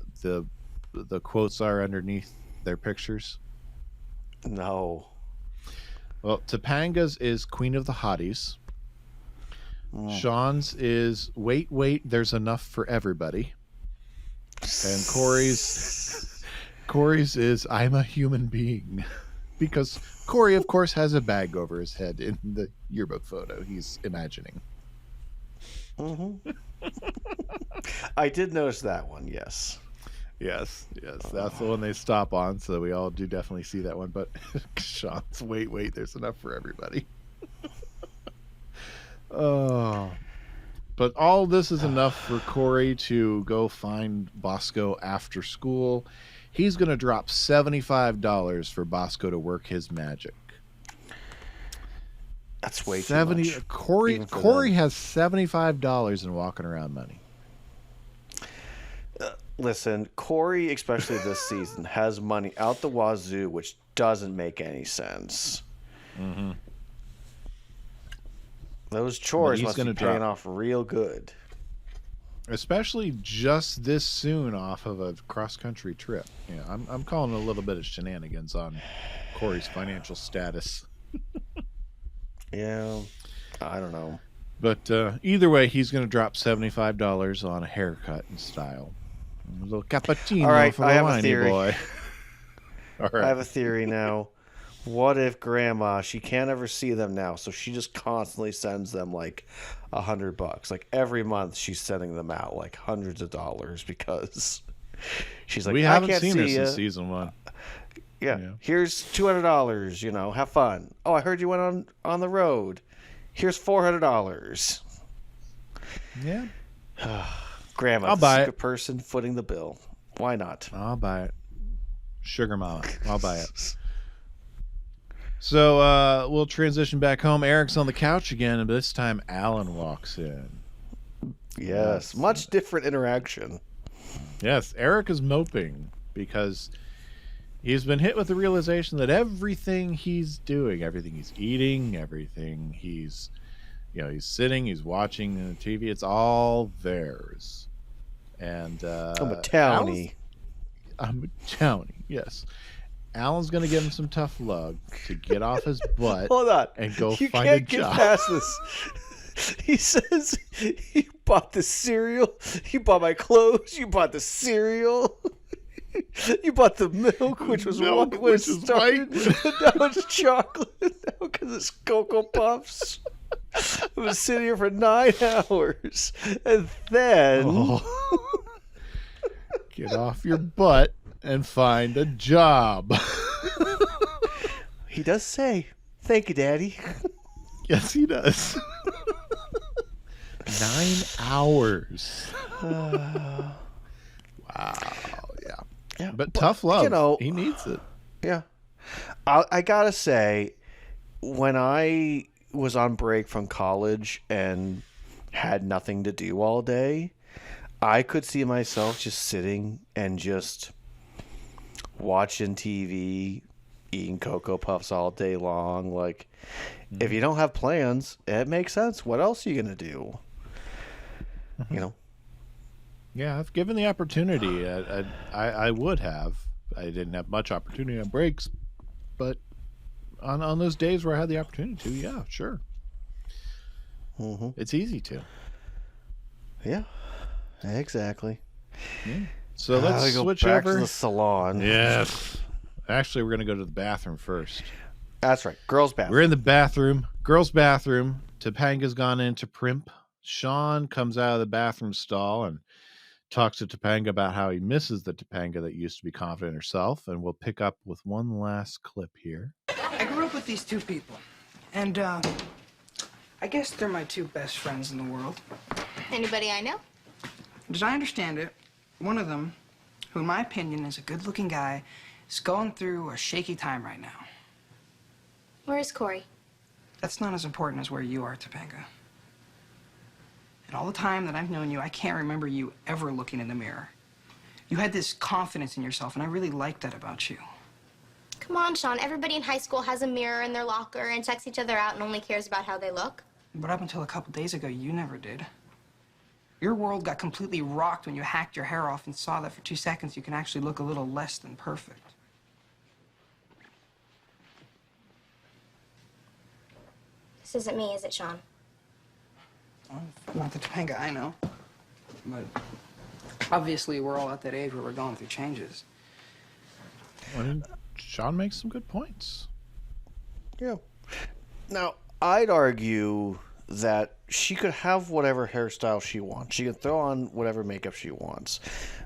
quotes are underneath their pictures? No. Well, Topanga's is Queen of the Hotties. Sean's is Wait, There's Enough for Everybody. And Cory's is I'm a Human Being. Because Cory, of course, has a bag over his head in the yearbook photo he's imagining. Mm-hmm. I did notice that one, yes. Yes, that's the one they stop on, so we all do definitely see that one. But Sean's wait, there's enough for everybody. Oh, but all this is enough for Cory to go find Bosco after school. He's going to drop $75 for Bosco to work his magic. That's way too much. Cory has $75 in walking around money. Listen, Cory, especially this season, has money out the wazoo, which doesn't make any sense. Mm-hmm. Those chores must be paying off real good. Especially just this soon off of a cross-country trip. Yeah, I'm calling a little bit of shenanigans on Cory's financial status. Yeah, I don't know. But either way, he's going to drop $75 on a haircut and style. A little cappuccino for a whiny boy. All right. I have a theory now. What if grandma, she can't ever see them now, so she just constantly sends them like $100. Like every month she's sending them out like hundreds of dollars because she's like, we I haven't can't seen her see since ya. season 1. Yeah. Yeah. Here's $200, have fun. Oh, I heard you went on the road. Here's $400. Yeah. Grandma, I'll the buy secret it. person footing the bill. Why not? I'll buy it. Sugar mama. I'll buy it. So we'll transition back home. Eric's on the couch again, and this time Alan walks in. Yes. Much different interaction. Yes, Eric is moping because he's been hit with the realization that everything he's doing, everything he's eating, everything he's sitting, he's watching the TV, it's all theirs. And I'm a townie. I'm a townie, yes. Alan's going to give him some tough love to get off his butt. Hold on. And go you find a can't get job. past this. He says, you bought the cereal, you bought my clothes, you bought the cereal, you bought the milk, which was white when it started, and now it's chocolate, now because it's Cocoa Puffs. I was sitting here for 9 hours, and then... Get off your butt and find a job. He does say, thank you, Daddy. Yes, he does. 9 hours. Wow. Yeah. But tough love. He needs it. Yeah. I gotta say, when I was on break from college and had nothing to do all day, I could see myself just sitting and just watching TV, eating Cocoa Puffs all day long. Like, if you don't have plans, it makes sense. What else are you going to do? Yeah, if given the opportunity, I would have. I didn't have much opportunity on breaks, but on those days where I had the opportunity to, yeah, sure. It's easy to. Yeah, exactly. Yeah. So let's go switch back over to the salon. Yes. Actually, we're going to go to the bathroom first. That's right. Girls' bathroom. We're in the bathroom. Girls' bathroom. Topanga's gone into primp. Sean comes out of the bathroom stall and talks to Topanga about how he misses the Topanga that used to be confident in herself. And we'll pick up with one last clip here. I grew up with these two people, and I guess they're my two best friends in the world. Anybody I know? As I understand it, one of them, who in my opinion is a good-looking guy, is going through a shaky time right now. Where is Cory? That's not as important as where you are, Topanga. And all the time that I've known you, I can't remember you ever looking in the mirror. You had this confidence in yourself, and I really liked that about you. Come on, Sean. Everybody in high school has a mirror in their locker and checks each other out and only cares about how they look. But up until a couple days ago, you never did. Your world got completely rocked when you hacked your hair off and saw that for 2 seconds you can actually look a little less than perfect. This isn't me, is it, Sean? Well, not the Topanga I know. But obviously we're all at that age where we're going through changes. I mean, Sean makes some good points. Yeah. Now, I'd argue that she could have whatever hairstyle she wants. She can throw on whatever makeup she wants.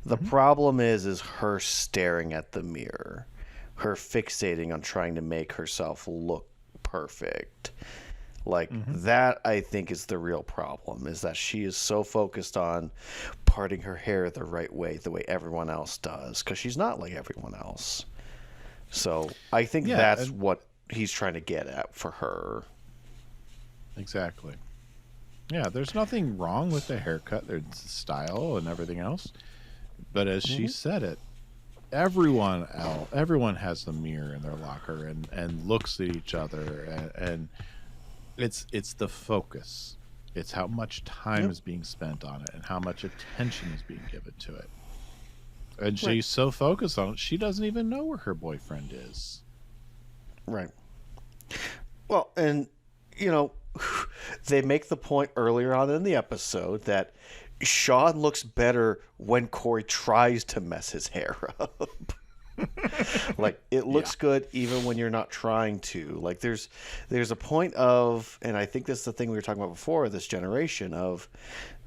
The problem is her staring at the mirror, her fixating on trying to make herself look perfect. Like, that, I think, is the real problem, is that she is so focused on parting her hair the right way, the way everyone else does, because she's not like everyone else. So I think that's what he's trying to get at for her. Exactly. Yeah, there's nothing wrong with the haircut. There's style and everything else. But as she said it, everyone has the mirror in their locker and looks at each other, and it's the focus. It's how much time is being spent on it and how much attention is being given to it. And she's so focused on it, she doesn't even know where her boyfriend is. Right. Well, and, they make the point earlier on in the episode that Sean looks better when Cory tries to mess his hair up. Like it looks good even when you're not trying to. Like there's a point of, and I think this is the thing we were talking about before, this generation of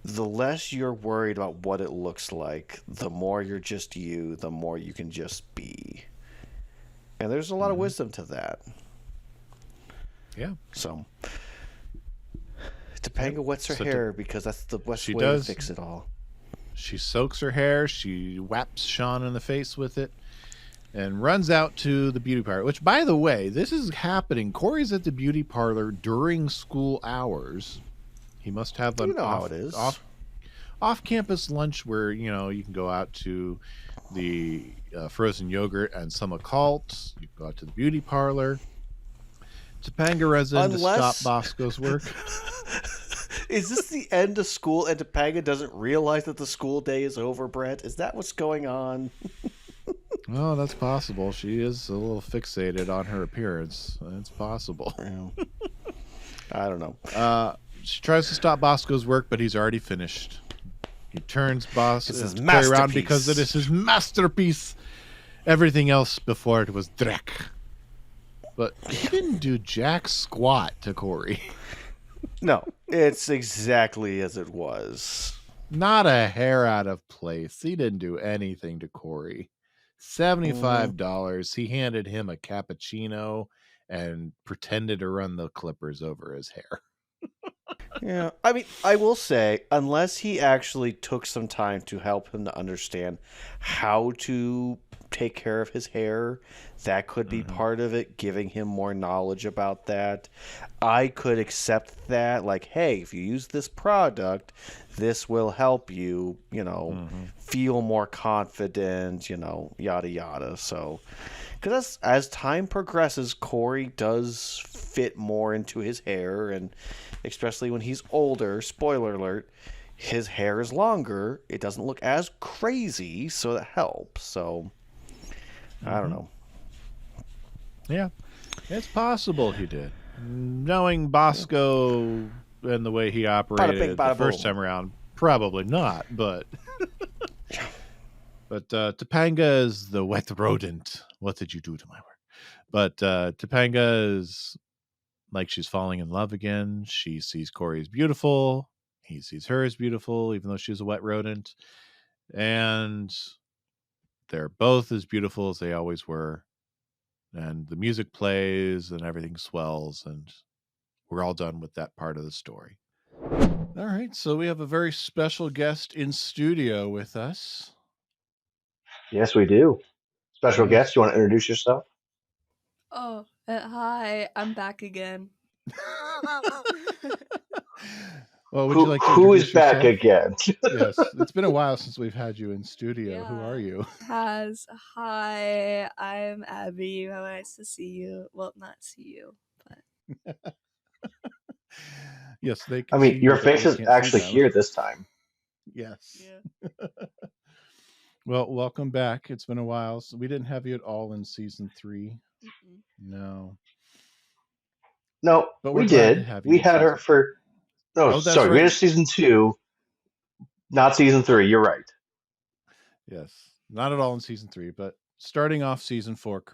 the less you're worried about what it looks like, the more you're just you, the more you can just be. And there's a lot of wisdom to that. Yeah. So Topanga wets her hair because that's the best way to fix it all. She soaks her hair, she whaps Sean in the face with it, and runs out to the beauty parlor, which, by the way, this is happening. Cory's at the beauty parlor during school hours. He must have an off-campus lunch where, you can go out to the frozen yogurt and some occult. You can go out to the beauty parlor. Topanga runs in to stop Bosco's work. Is this the end of school and Topanga doesn't realize that the school day is over, Brett? Is that what's going on? Well, that's possible. She is a little fixated on her appearance. It's possible. I don't know. She tries to stop Bosco's work, but he's already finished. He turns Bosco's Cory around because it is his masterpiece. Everything else before it was dreck. But he didn't do jack squat to Cory. No, it's exactly as it was. Not a hair out of place. He didn't do anything to Cory. $75. He handed him a cappuccino and pretended to run the clippers over his hair. Yeah, I mean, I will say, unless he actually took some time to help him to understand how to take care of his hair, that could be part of it, giving him more knowledge about that. I could accept that, like, hey, if you use this product, this will help you, feel more confident, yada yada. So, because as time progresses, Cory does fit more into his hair, and especially when he's older, spoiler alert, his hair is longer. It doesn't look as crazy, so that helps. So, I don't know. Yeah, it's possible he did. Knowing Bosco and the way he operated the first time around, probably not, but... But Topanga is the wet rodent. What did you do to my work? But Topanga is like she's falling in love again. She sees Cory as beautiful. He sees her as beautiful, even though she's a wet rodent. And they're both as beautiful as they always were. And the music plays and everything swells. And we're all done with that part of the story. All right. So we have a very special guest in studio with us. Yes, we do. Special guest, you want to introduce yourself? Oh, hi, I'm back again. Well, would you like to who is introduce back yourself? again? Yes, it's been a while since we've had you in studio. Yeah. Who are you? Hi, I'm Abby. How nice to see you. Well, not see you, but Yes, they can I mean, see your you, but face we is can't actually see them. here this time. Yes. yeah. Well, welcome back. It's been a while. So we didn't have you at all in season 3. Mm-mm. No. No, But we we're glad to did. have you We in had her season. for... No, Oh, that's sorry, we right. had season 2, not season 3. You're right. Yes, not at all in season 3, but starting off season 4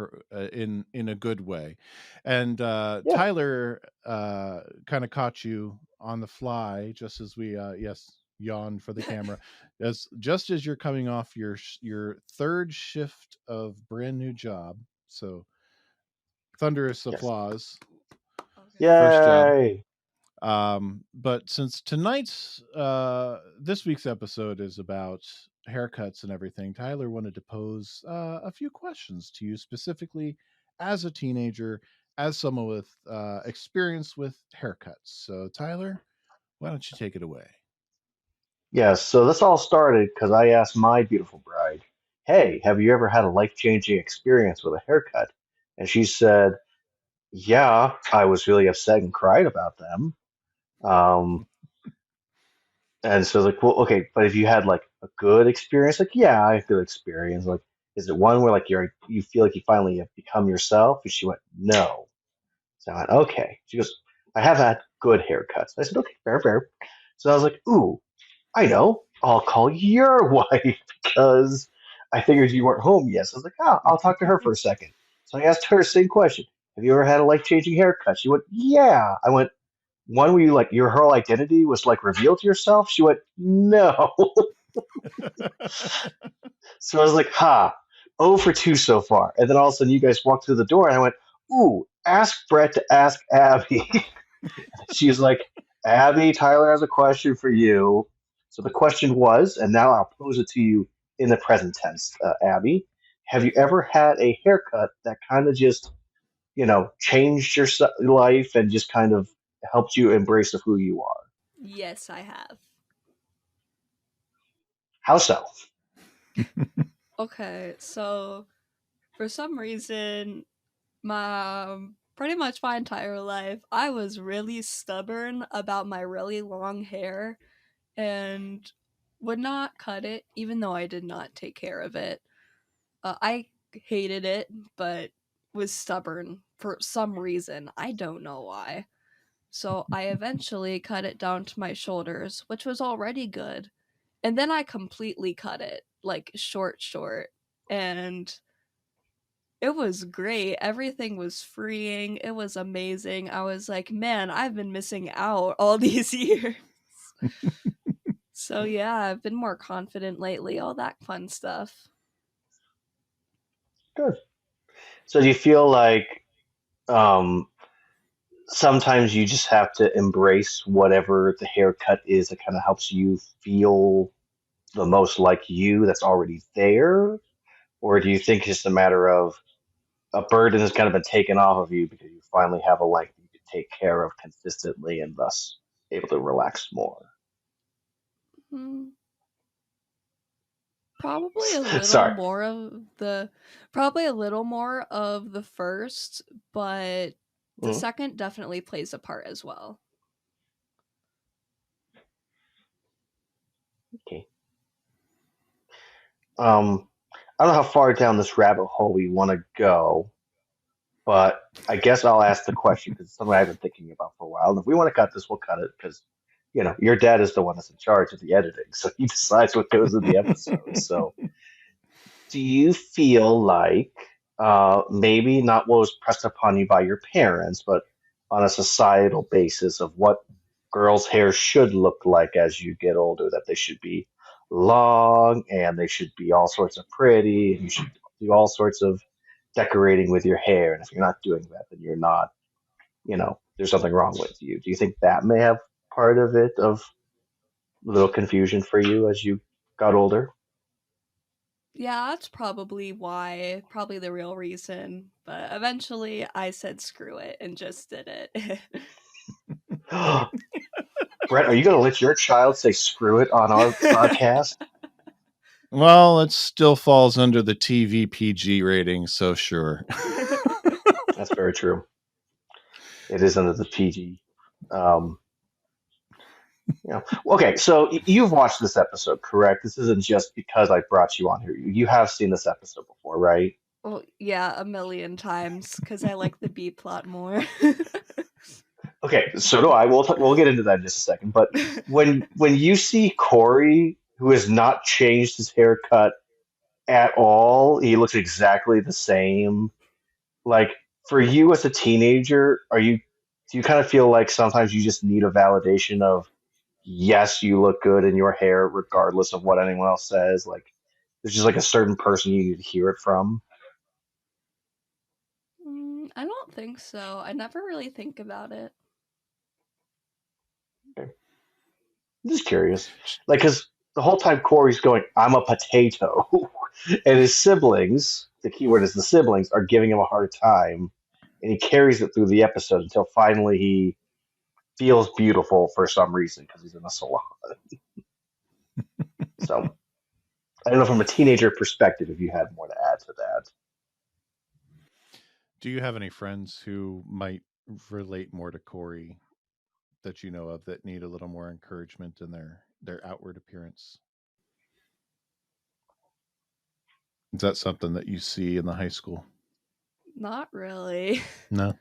in a good way. And Tyler kind of caught you on the fly just as we yawned for the camera, just as you're coming off your third shift of brand new job. So thunderous applause. Okay. First job. Yay! But since tonight's this week's episode is about haircuts and everything, Tyler wanted to pose a few questions to you specifically as a teenager, as someone with experience with haircuts. So Tyler, why don't you take it away? Yes, so this all started because I asked my beautiful bride, hey, have you ever had a life-changing experience with a haircut? And she said, yeah, I was really upset and cried about them. And so like, well, okay, but if you had like a good experience, like, yeah, I feel experience. Like, is it one where like you feel like you finally have become yourself? And she went, no. So I went, okay. She goes, I have had good haircuts. I said, okay, fair, fair. So I was like, ooh, I know. I'll call your wife because I figured you weren't home yet. So I was like, oh, I'll talk to her for a second. So I asked her the same question. Have you ever had a life-changing haircut? She went, yeah. I went, one where you like your whole identity was like revealed to yourself? She went, no. So I was like, ha, 0 for 2 so far. And then all of a sudden you guys walked through the door and I went, ooh, ask Brett to ask Abby. She's like, Abby, Tyler has a question for you. So the question was, and now I'll pose it to you in the present tense, Abby. Have you ever had a haircut that kind of just, changed your life and just kind of helped you embrace of who you are? Yes, I have. How so? Okay, so for some reason, pretty much my entire life, I was really stubborn about my really long hair and would not cut it, even though I did not take care of it. I hated it, but was stubborn for some reason. I don't know why. So I eventually cut it down to my shoulders, which was already good. And then I completely cut it, like short. And it was great. Everything was freeing. It was amazing. I was like, man, I've been missing out all these years. So yeah, I've been more confident lately, all that fun stuff. Good. So do you feel like um, sometimes you just have to embrace whatever the haircut is that kind of helps you feel the most like you that's already there? Or do you think it's just a matter of a burden has kind of been taken off of you because you finally have a life that you can take care of consistently and thus able to relax more? Hmm. Probably a little Sorry. more of the probably a little more of the first, but the Mhm. second definitely plays a part as well. Okay. Um, I don't know how far down this rabbit hole we want to go, but I guess I'll ask the question because it's something I've been thinking about for a while. And if we want to cut this, we'll cut it because, your dad is the one that's in charge of the editing, so he decides what goes in the episode. So, do you feel like maybe not what was pressed upon you by your parents, but on a societal basis of what girls' hair should look like as you get older, that they should be long and they should be all sorts of pretty, and you should do all sorts of decorating with your hair. And if you're not doing that, then you're not, there's something wrong with you. Do you think that may have part of it, of a little confusion for you as you got older? Yeah, that's probably the real reason. But eventually I said screw it and just did it. Brett, are you going to let your child say screw it on our podcast? Well, it still falls under the TV PG rating, so sure. That's very true. It is under the PG. Um, Okay, so you've watched this episode, correct? This isn't just because I brought you on here. You have seen this episode before, right? Well, yeah, a million times because I like the B plot more. Okay, so do I. We'll get into that in just a second. But when you see Cory, who has not changed his haircut at all, he looks exactly the same. Like for you as a teenager, do you kind of feel like sometimes you just need a validation of yes, you look good in your hair, regardless of what anyone else says? Like there's just like a certain person you need to hear it from. I don't think so. I never really think about it. Okay. I'm just curious, like because the whole time Corey's going, "I'm a potato," and his siblings, the keyword is the siblings, are giving him a hard time, and he carries it through the episode until finally he feels beautiful for some reason because he's in a salon. So I don't know from a teenager perspective if you had more to add to that. Do you have any friends who might relate more to Cory that you know of that need a little more encouragement in their outward appearance? Is that something that you see in the high school? Not really. No.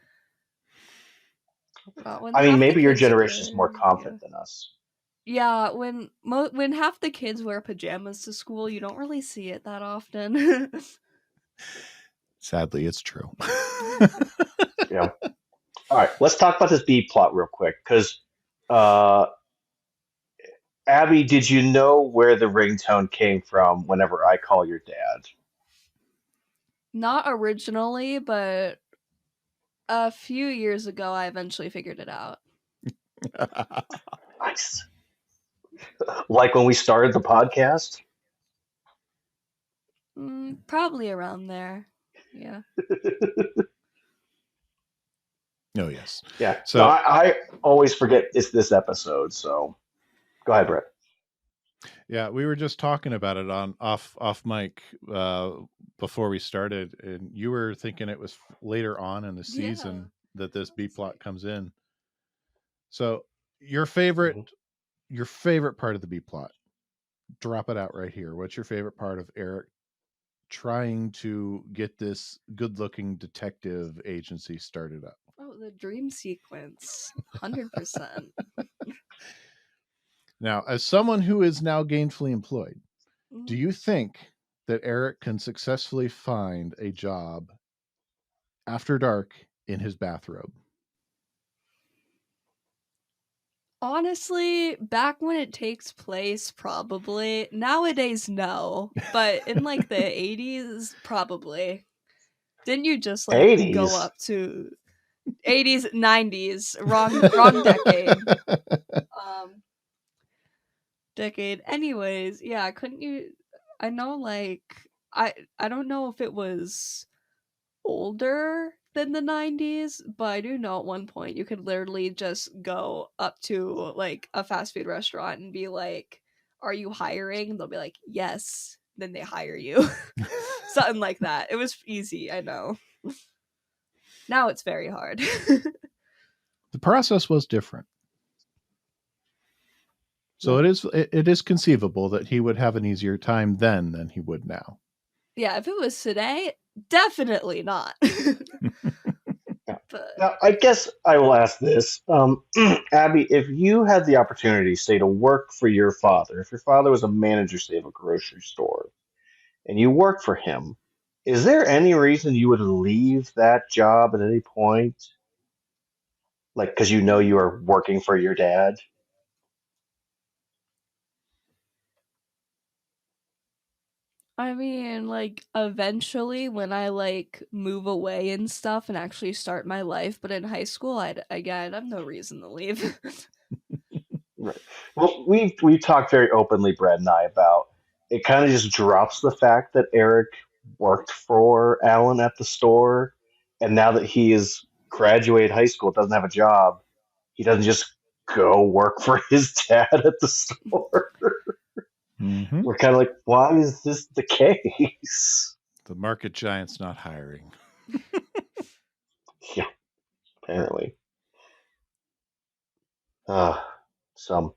Not when I they mean, have the maybe your kids generation is more split. Yeah. confident than us. Yeah, when half the kids wear pajamas to school, you don't really see it that often. Sadly, it's true. Yeah. All right, let's talk about this B plot real quick, because uh, Abby, did you know where the ringtone came from whenever I call your dad? Not originally, but a few years ago, I eventually figured it out. Nice. Like when we started the podcast? Probably around there. Yeah. Oh, yes. Yeah. So No, I always forget it's this episode, so go ahead, Brett. yeah, we were just talking about it on off mic before we started, and you were thinking it was later on in the season that this B plot comes in. So your favorite part of the B plot, drop it out right here. What's your favorite part of Eric trying to get this good-looking detective agency started up? Oh, the dream sequence. 100%. Now, as someone who is now gainfully employed, do you think that Eric can successfully find a job after dark in his bathrobe? Honestly, back when it takes place, probably. Nowadays, no. But in like the 80s, probably. Didn't you just like 80s? go up to 80s, 90s, wrong decade. Decade. Anyways, yeah, couldn't you I know like I don't know if it was older than the 90s, but I do know at one point you could literally just go up to like a fast food restaurant and be like, "Are you hiring?" And they'll be like, "Yes." Then they hire you. Something like that. It was easy, I know. Now it's very hard. The process was different. So it is conceivable that he would have an easier time then than he would now. Yeah, if it was today, definitely not. But Now, I guess I will ask this. Abby, if you had the opportunity, say, to work for your father, if your father was a manager, say, of a grocery store, and you worked for him, is there any reason you would leave that job at any point? Like, because you know you are working for your dad? I mean, like, eventually when I, like, move away and stuff and actually start my life, but in high school, I'd have no reason to leave. Right. Well, we talked very openly, Brett and I, about it. Kind of just drops the fact that Eric worked for Alan at the store, and now that he is graduated high school, doesn't have a job, he doesn't just go work for his dad at the store. Mm-hmm. We're kind of like, why is this the case? The market giant's not hiring. Yeah, apparently. So,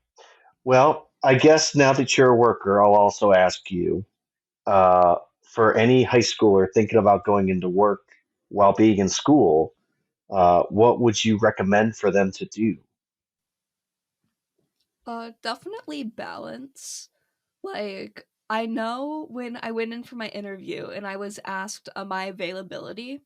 well, I guess now that you're a worker, I'll also ask you, uh, for any high schooler thinking about going into work while being in school, what would you recommend for them to do? Definitely balance. Like, I know when I went in for my interview and I was asked my availability,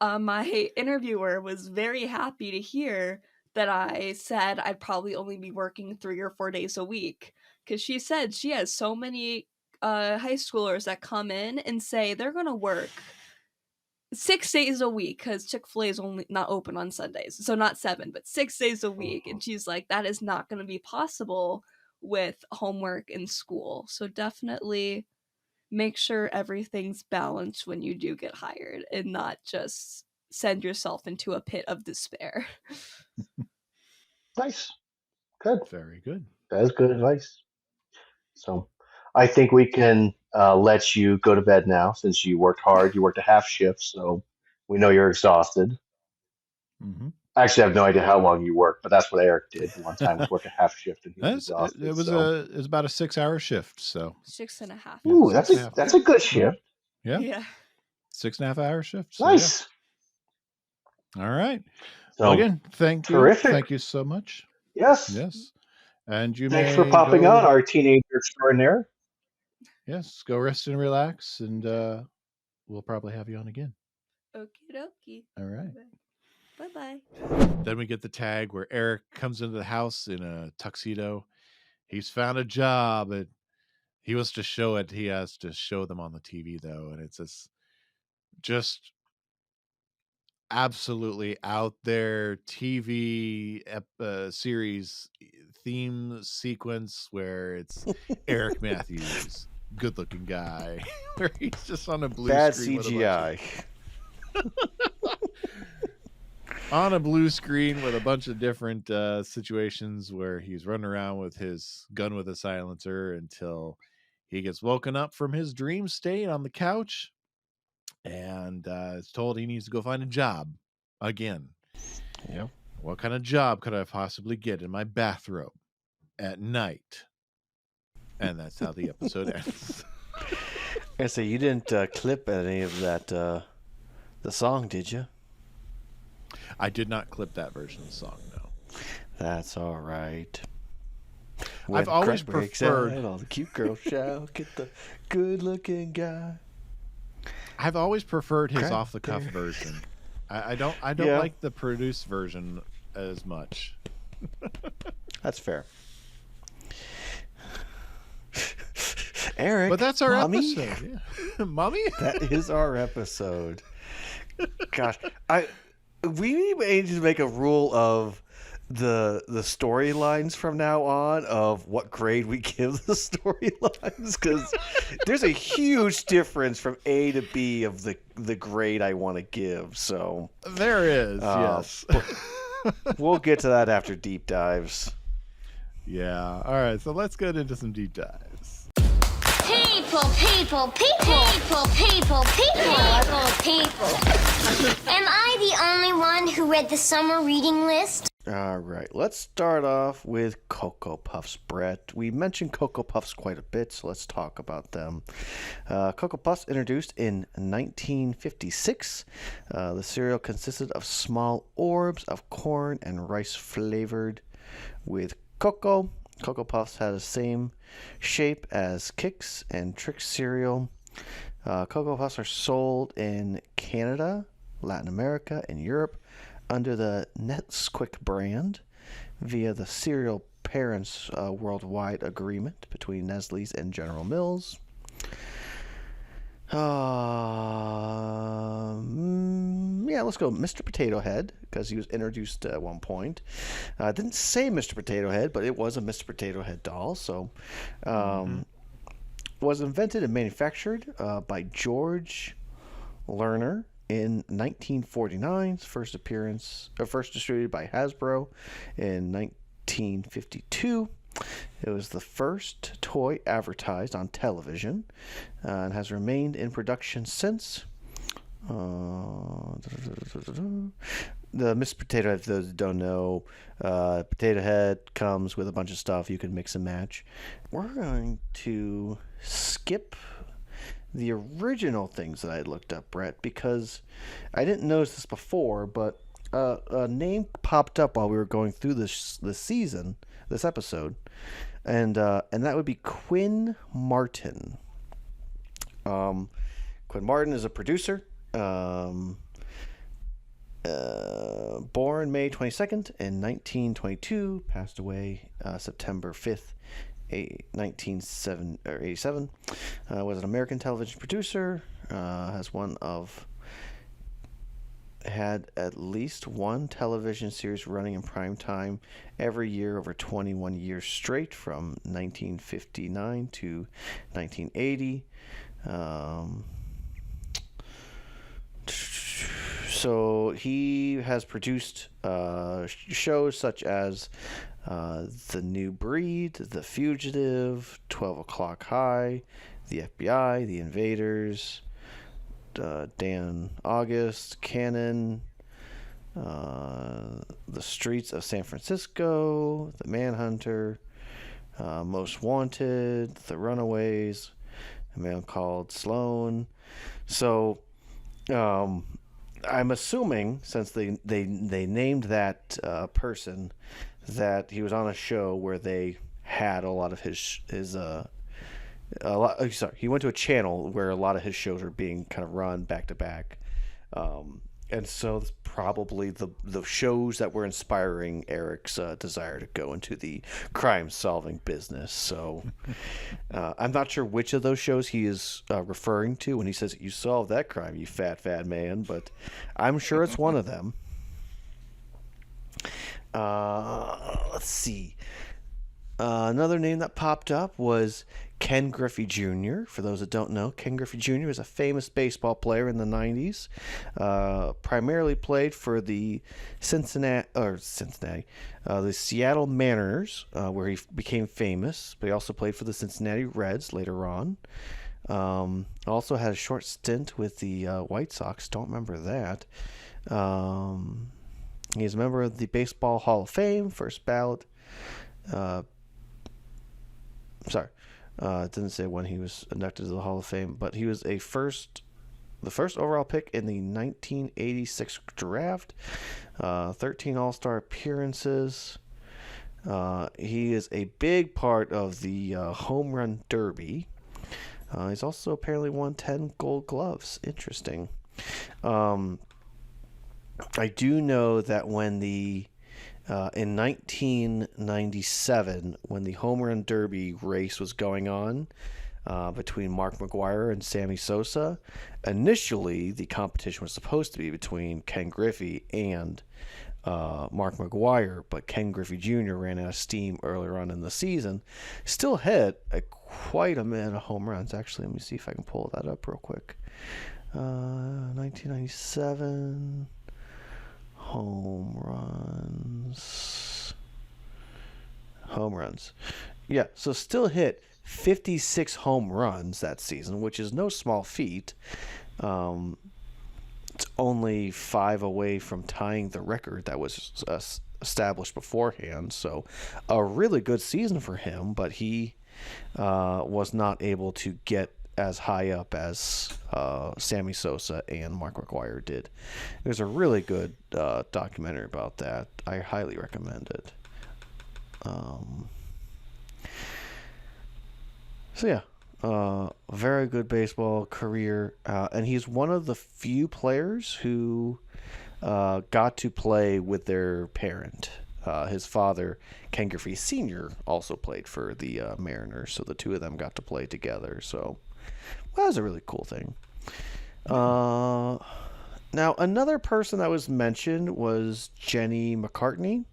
my interviewer was very happy to hear that I said I'd probably only be working 3 or 4 days a week. Because she said she has so many high schoolers that come in and say they're going to work 6 days a week because Chick-fil-A is only not open on Sundays. So not 7, but 6 days a week. And she's like, that is not going to be possible with homework in school. So definitely make sure everything's balanced when you do get hired and not just send yourself into a pit of despair. Nice. Good. Very good. That is good advice. So, I think we can let you go to bed now since you worked hard. You worked a half shift, so we know you're exhausted. Mm-hmm. Actually, I have no idea how long you worked, but that's what Eric did one time, was work a half shift and he was exhausted. It was so. it was about a 6-hour shift. So 6.5. Ooh, Yeah, that's a good shift. yeah, Yeah. 6.5-hour shift. So Nice. yeah. All right. So, Well, again, thank terrific. you. Thank you so much. Yes. Yes. And you Thanks for may popping on, go. our teenager extraordinaire. Yes, go rest and relax, and we'll probably have you on again. Okie dokie. All right. Bye bye. Then we get the tag where Eric comes into the house in a tuxedo. He's found a job, and he wants to show it. He has to show them on the TV, though, and it's this just absolutely out there TV series theme sequence where it's Eric Matthews, good looking guy, where he's just on a blue Bad screen CGI. on a blue screen with a bunch of different situations where he's running around with his gun with a silencer until he gets woken up from his dream state on the couch and is told he needs to go find a job again. Yep. What kind of job could I possibly get in my bathrobe at night? And that's how the episode ends. I say you didn't clip any of that the song, did you? I did not clip that version of the song, no. That's all right. I've always preferred all the cute girls shout, get the good-looking guy. I've always preferred his Crap off-the-cuff there. version. I don't Yeah. like the produced version as much. That's fair. Eric, But that's our Mommy? episode. Yeah. Mommy? That is our episode. Gosh, we need to make a rule of the storylines from now on of what grade we give the storylines, because there's a huge difference from A to B of the grade I want to give. So There is, yes. we'll get to that after deep dives. Yeah. All right, so let's get into some deep dives. People, people, people, people, people, people, people. Am I the only one who read the summer reading list? All right, let's start off with Cocoa Puffs, Brett. We mentioned Cocoa Puffs quite a bit, so let's talk about them. Cocoa Puffs introduced in 1956. The cereal consisted of small orbs of corn and rice flavored with cocoa. Cocoa Puffs had the same shape as Kix and Trix cereal. Cocoa Puffs are sold in Canada, Latin America, and Europe under the Nesquik brand via the Cereal Parents Worldwide Agreement between Nestle's and General Mills. Yeah, let's go Mr. Potato Head, because he was introduced at one point. Didn't say Mr. Potato Head, but it was a Mr. Potato Head doll. So, was invented and manufactured by George Lerner in 1949. First distributed by Hasbro in 1952. It was the first toy advertised on television and has remained in production since. The Mr. Potato Head, for those that don't know, Potato Head comes with a bunch of stuff you can mix and match. We're going to skip the original things that I looked up, Brett, because I didn't notice this before, but a name popped up while we were going through this episode, and that would be Quinn Martin. Quinn Martin is a producer. Born May 22nd in 1922, passed away September 5th, 1987. Was an American television producer. Had at least one television series running in prime time every year over 21 years straight from 1959 to 1980. So he has produced shows such as The New Breed, The Fugitive, 12 O'Clock High, The FBI, The Invaders, Dan August, Cannon, The Streets of San Francisco, The Manhunter, Most Wanted, The Runaways, A Man Called Sloan. So, I'm assuming, since they named that person, that he was on a show where they had a lot of he went to a channel where a lot of his shows are being kind of run back to back. And so it's probably the shows that were inspiring Eric's desire to go into the crime-solving business. So I'm not sure which of those shows he is referring to when he says, "You solved that crime, you fat man," but I'm sure it's one of them. Let's see. Another name that popped up was Ken Griffey Jr. For those that don't know, Ken Griffey Jr. is a famous baseball player in the 90s. Primarily played for the the Seattle Mariners, where he became famous. But he also played for the Cincinnati Reds later on. Also had a short stint with the White Sox. Don't remember that. He's a member of the Baseball Hall of Fame, first ballot. It didn't say when he was inducted to the Hall of Fame, but he was the first overall pick in the 1986 draft. 13 All-Star appearances. He is a big part of the Home Run Derby. He's also apparently won 10 Gold Gloves. Interesting. I do know that when in 1997, when the Home Run Derby race was going on between Mark McGwire and Sammy Sosa, initially the competition was supposed to be between Ken Griffey and Mark McGwire, but Ken Griffey Jr. ran out of steam earlier on in the season. Still hit quite a amount of home runs. Actually, let me see if I can pull that up real quick. 1997... Home runs. Yeah, so still hit 56 home runs that season, which is no small feat. It's only 5 away from tying the record that was established beforehand. So a really good season for him, but he was not able to get as high up as Sammy Sosa and Mark McGwire did. There's a really good documentary about that. I highly recommend it. Very good baseball career, and he's one of the few players who got to play with their parent. His father, Ken Griffey Sr., also played for the Mariners, so the two of them got to play together. So that was a really cool thing. Now, another person that was mentioned was Jenny McCartney.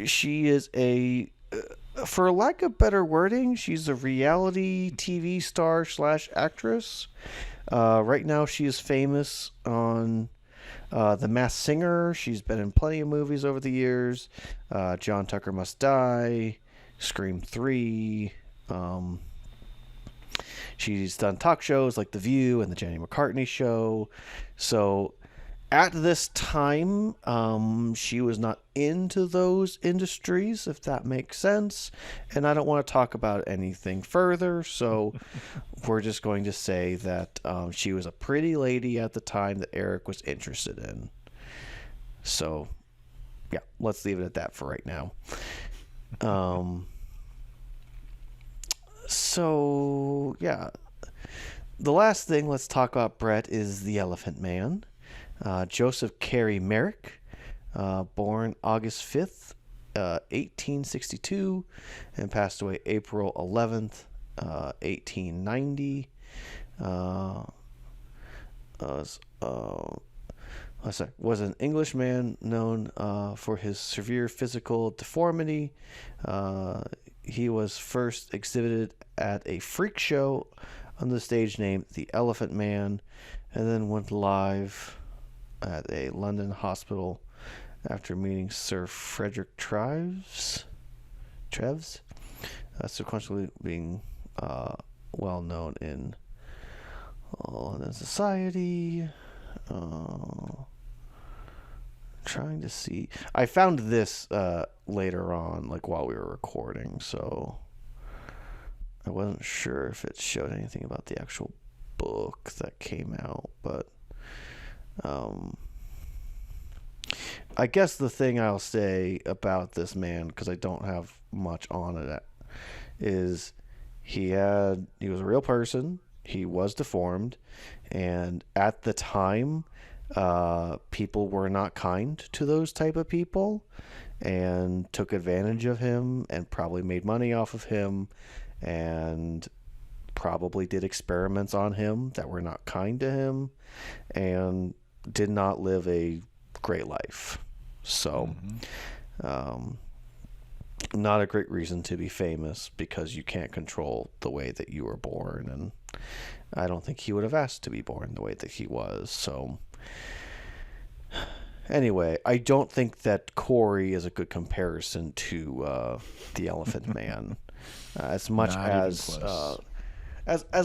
She is for lack of better wording, she's a reality TV star / actress. Right now, she is famous on The Masked Singer. She's been in plenty of movies over the years. John Tucker Must Die, Scream 3. She's done talk shows like The View and The Jenny McCartney Show. So at this time, she was not into those industries, if that makes sense. And I don't want to talk about anything further, so we're just going to say that she was a pretty lady at the time that Eric was interested in. So, yeah, let's leave it at that for right now. So, yeah. The last thing let's talk about, Brett, is the Elephant Man. Joseph Carey Merrick, born August 5th, 1862, and passed away April 11th, 1890. Was an Englishman known for his severe physical deformity. He was first exhibited at a freak show under the stage name The Elephant Man, and then went live at a London hospital after meeting Sir Frederick Treves, subsequently being well known in London society. Trying to see. I found this later on, like while we were recording, so I wasn't sure if it showed anything about the actual book that came out, but I guess the thing I'll say about this man, because I don't have much on it, is he was a real person. He was deformed, and at the time, people were not kind to those type of people, and took advantage of him, and probably made money off of him, and probably did experiments on him that were not kind to him, and did not live a great life. So, not a great reason to be famous, because you can't control the way that you were born, and I don't think he would have asked to be born the way that he was. So anyway, I don't think that Cory is a good comparison to the Elephant Man. As much as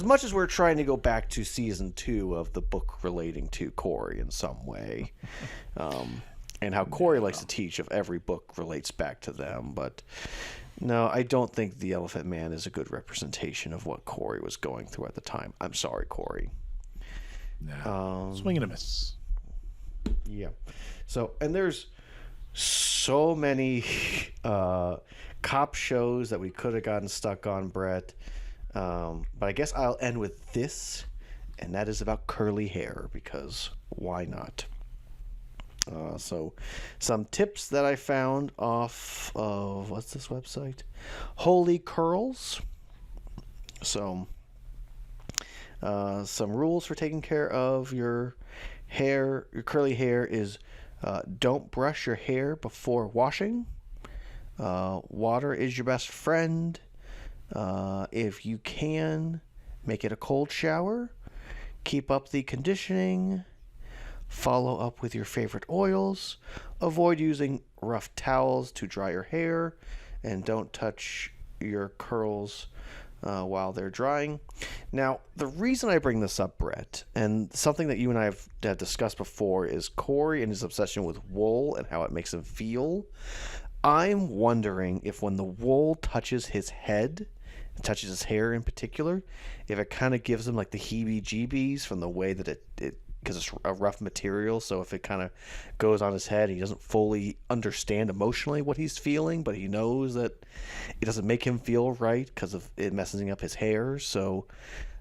much as we're trying to go back to season 2 of the book relating to Cory in some way, and how Cory likes to teach if every book relates back to them, but no, I don't think the Elephant Man is a good representation of what Cory was going through at the time. I'm sorry, Cory. No. Swing and a miss. Yeah. So, and there's so many cop shows that we could have gotten stuck on, Brett. But I guess I'll end with this, and that is about curly hair, because why not? So some tips that I found off of, what's this website? Holy Curls. So some rules for taking care of your hair, your curly hair is don't brush your hair before washing. Water is your best friend. If you can, make it a cold shower. Keep up the conditioning. Follow up with your favorite oils. Avoid using rough towels to dry your hair. And don't touch your curls while they're drying. Now, the reason I bring this up, Brett, and something that you and I have discussed before, is Cory and his obsession with wool and how it makes him feel. I'm wondering if when the wool touches his head, touches his hair in particular, if it kind of gives him like the heebie-jeebies from the way that it because it's a rough material, so if it kind of goes on his head, he doesn't fully understand emotionally what he's feeling, but he knows that it doesn't make him feel right because of it messing up his hair. So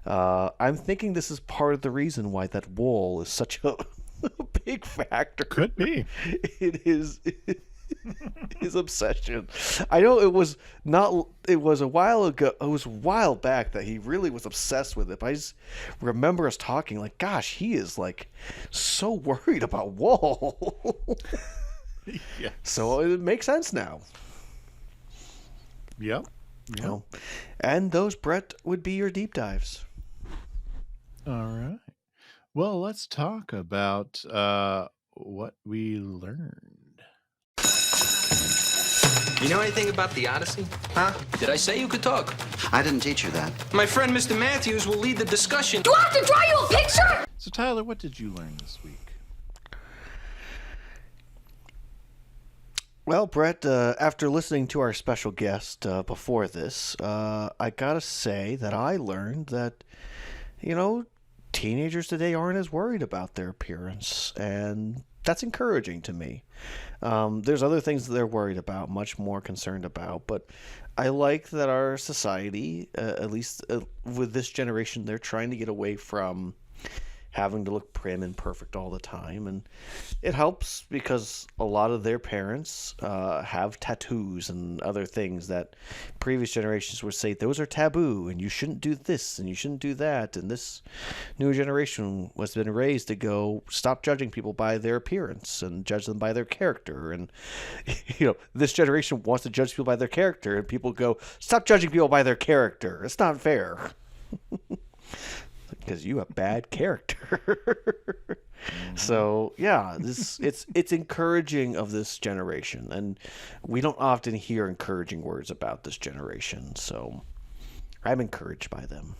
I'm thinking this is part of the reason why that wool is such a big factor. Could be. It is. His obsession. I know it was a while ago. It was a while back that he really was obsessed with it. But I just remember us talking like, gosh, he is like so worried about wool. Yeah. So it makes sense now. Yep. You know? And those, Brett, would be your deep dives. All right. Well, let's talk about what we learned. You know anything about the Odyssey? Huh? Did I say you could talk? I didn't teach you that. My friend Mr. Matthews will lead the discussion. Do I have to draw you a picture? So, Tyler, what did you learn this week? Well, Brett, after listening to our special guest before this, I gotta say that I learned that, teenagers today aren't as worried about their appearance, and that's encouraging to me. There's other things that they're worried about, much more concerned about, but I like that our society, at least with this generation, they're trying to get away from having to look prim and perfect all the time, and it helps because a lot of their parents have tattoos and other things that previous generations would say those are taboo and you shouldn't do this and you shouldn't do that, and this new generation has been raised to go stop judging people by their appearance and judge them by their character, and this generation wants to judge people by their character, and people go stop judging people by their character, it's not fair. Because you have bad character. So yeah, it's encouraging of this generation, and we don't often hear encouraging words about this generation. So I'm encouraged by them.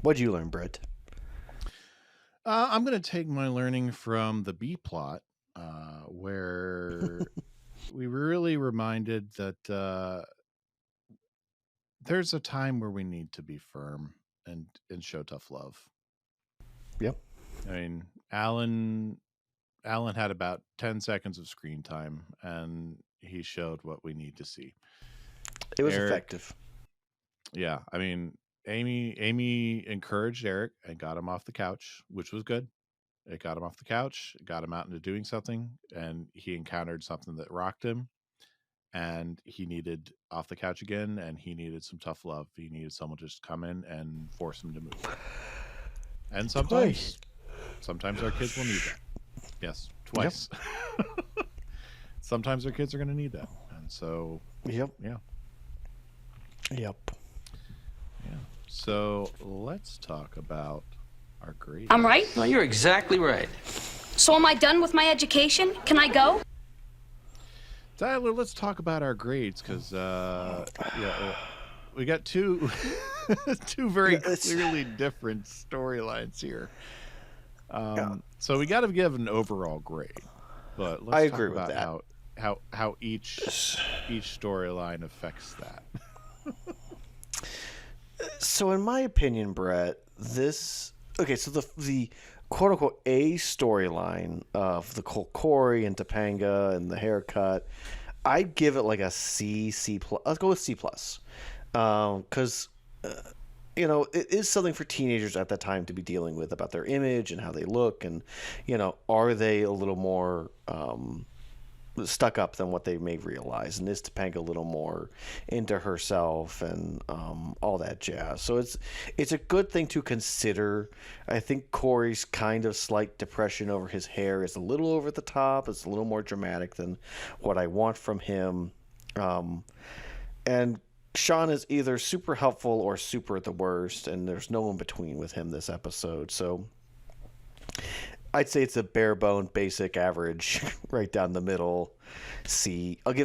What'd you learn, Brett? I'm going to take my learning from the B plot, where we were really reminded that there's a time where we need to be firm and show tough love. Yep. I mean, Alan Alan had about 10 seconds of screen time, and he showed what we need to see. It was Eric, effective. Yeah, I mean, Amy encouraged Eric and got him off the couch, which was good. It got him off the couch, got him out into doing something, and he encountered something that rocked him, and he needed off the couch again, and he needed some tough love. He needed someone to just come in and force him to move. And sometimes our kids will need that. Yes, twice. Yep. Sometimes our kids are going to need that, and so Yep. Yeah. Yep. Yeah. So let's talk about our grades. I'm right? No, you're exactly right. So am I done with my education? Can I go? Tyler, let's talk about our grades, because we got two very clearly different storylines here. So we got to give an overall grade, but let's talk agree about with how each storyline affects that. So in my opinion, Brett, so the quote unquote A storyline of the Cory and Topanga and the haircut, I'd give it like a C plus. Let's go with C plus, because it is something for teenagers at that time to be dealing with about their image and how they look, and are they a little more stuck up than what they may realize, and is Topanga a little more into herself and all that jazz. So it's a good thing to consider. I think Cory's kind of slight depression over his hair is a little over the top. It's a little more dramatic than what I want from him. And Sean is either super helpful or super at the worst, and there's no in between with him this episode. So I'd say it's a bare bone, basic, average, right down the middle. C. I'm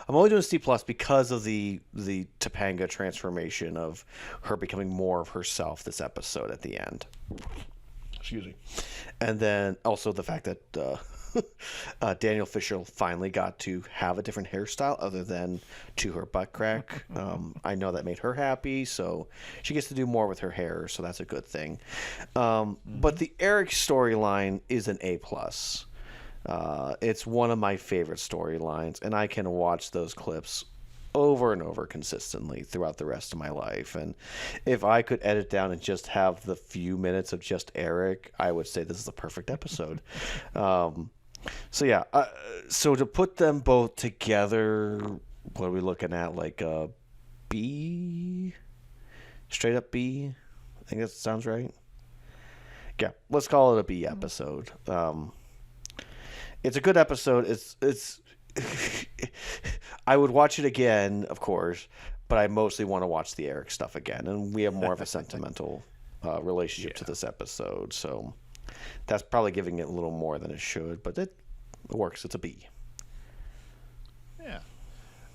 only doing C plus because of the Topanga transformation of her becoming more of herself this episode at the end. Excuse me. And then also the fact that Daniel Fisher finally got to have a different hairstyle other than to her butt crack. I know that made her happy, so she gets to do more with her hair, so that's a good thing. But the Eric storyline is an A plus. It's one of my favorite storylines, and I can watch those clips over and over consistently throughout the rest of my life. And if I could edit down and just have the few minutes of just Eric, I would say this is the perfect episode. So yeah, so to put them both together, what are we looking at? Like a B? Straight up B? I think that sounds right. Yeah, let's call it a B episode. It's a good episode. It's I would watch it again, of course, but I mostly want to watch the Eric stuff again, and we have more of a sentimental relationship to this episode, so that's probably giving it a little more than it should, but it works. It's a B. Yeah,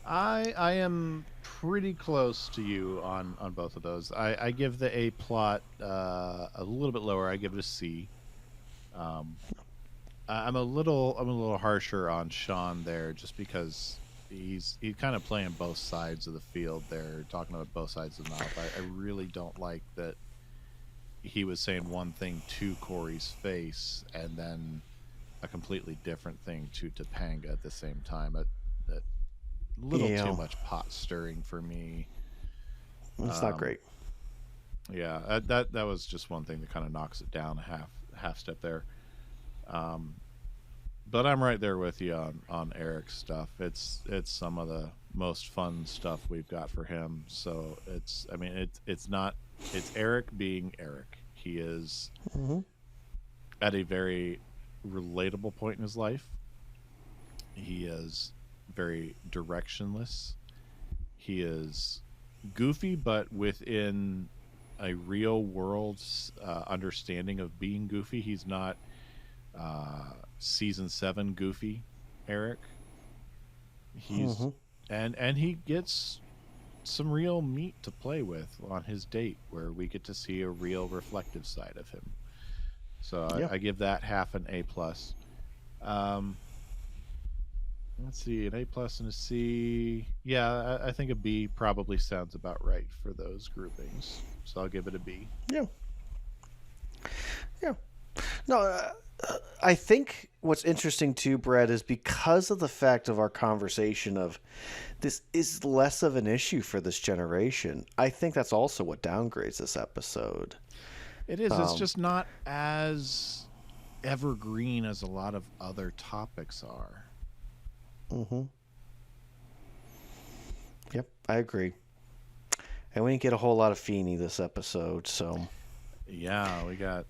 I am pretty close to you on both of those. I give the A plot a little bit lower. I give it a C. I'm a little harsher on Sean there, just because he's kind of playing both sides of the field there, talking about both sides of the mouth. I really don't like that he was saying one thing to Cory's face and then a completely different thing to Topanga at the same time. That little too much pot stirring for me. It's not great. Yeah, that was just one thing that kind of knocks it down a half step there. But I'm right there with you on Eric's stuff. It's some of the most fun stuff we've got for him. So it's Eric being Eric. He is at a very relatable point in his life. He is very directionless. He is goofy, but within a real world understanding of being goofy. He's not season 7 goofy Eric. He's and he gets some real meat to play with on his date, where we get to see a real reflective side of him. So I give that half an A plus. Let's see, an A plus and a C. Yeah, I think a B probably sounds about right for those groupings. So I'll give it a B. Yeah. No, I think what's interesting too, Brett, is because of the fact of our conversation of this is less of an issue for this generation. I think that's also what downgrades this episode. It is. It's just not as evergreen as a lot of other topics are. Mm-hmm. Yep, I agree. And we didn't get a whole lot of Feeney this episode, so... Yeah, we got,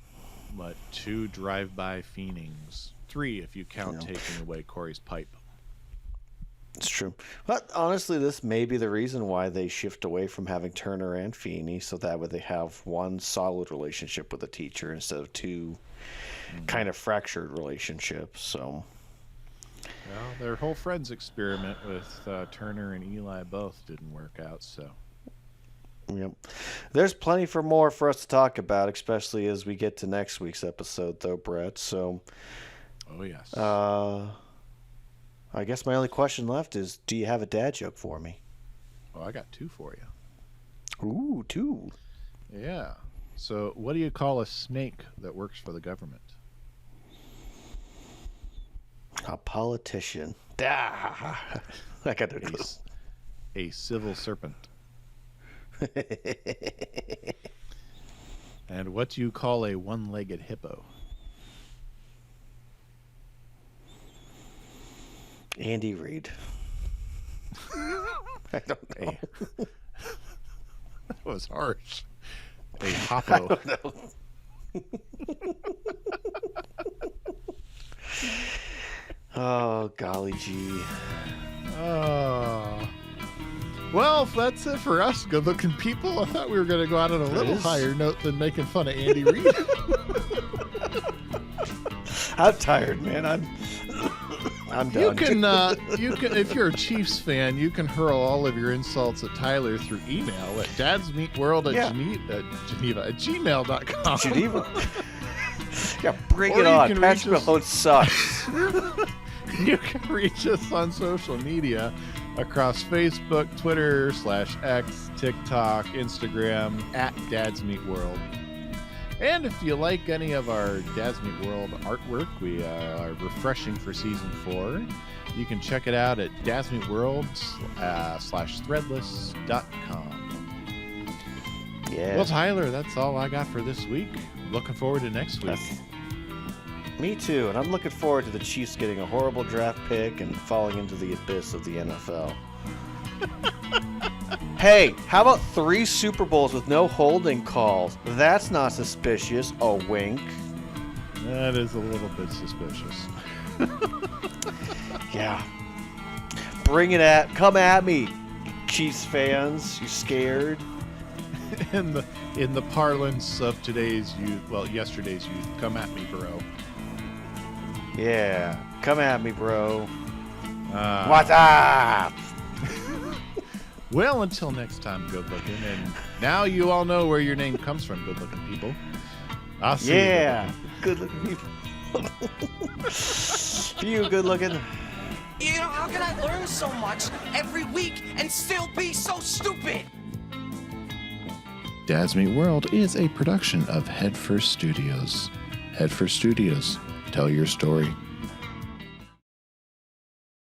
2 drive-by Feenings. 3 if you count taking away Cory's pipe. It's true. But honestly, this may be the reason why they shift away from having Turner and Feeney, so that way they have one solid relationship with the teacher instead of 2 kind of fractured relationships, so... Well, their whole Friends experiment with Turner and Eli both didn't work out, so... Yep. There's plenty more for us to talk about, especially as we get to next week's episode, though, Brett. So, oh yes. I guess my only question left is, do you have a dad joke for me? Oh, I got 2 for you. Ooh, 2. Yeah. So, what do you call a snake that works for the government? A politician. I got no clue. A civil serpent. And what do you call a one-legged hippo? Andy Reid. I don't know. That was harsh. A hoppo. I don't know. Oh, golly gee. Oh. Well, that's it for us, good-looking people. I thought we were going to go out on a little higher note than making fun of Andy Reid. I'm tired, man. I'm done. You can, if you're a Chiefs fan, you can hurl all of your insults at Tyler through email at dadsmeetworld at gmail.com. Geneva. Yeah, bring it on. Patrick Mahomes sucks. You can reach us on social media across Facebook, Twitter /X, TikTok, Instagram at dadsmeetworld. And if you like any of our Dads Meet World artwork, we are refreshing for season 4. You can check it out at dadsmeetworld /threadless.com. Yeah. Well, Tyler, that's all I got for this week. Looking forward to next week. Me too, and I'm looking forward to the Chiefs getting a horrible draft pick and falling into the abyss of the NFL. Hey, how about 3 Super Bowls with no holding calls? That's not suspicious. A wink. That is a little bit suspicious. Yeah. Come at me, Chiefs fans. You scared? In the parlance of today's youth, yesterday's youth, come at me, bro. Yeah, come at me, bro. What's up? Well, until next time, good looking. And now you all know where your name comes from, good looking people. I'll see you. Yeah, good looking people. You good looking. You know, how can I learn so much every week and still be so stupid? Dads Meet World is a production of Headfirst Studios. Headfirst Studios. Tell your story.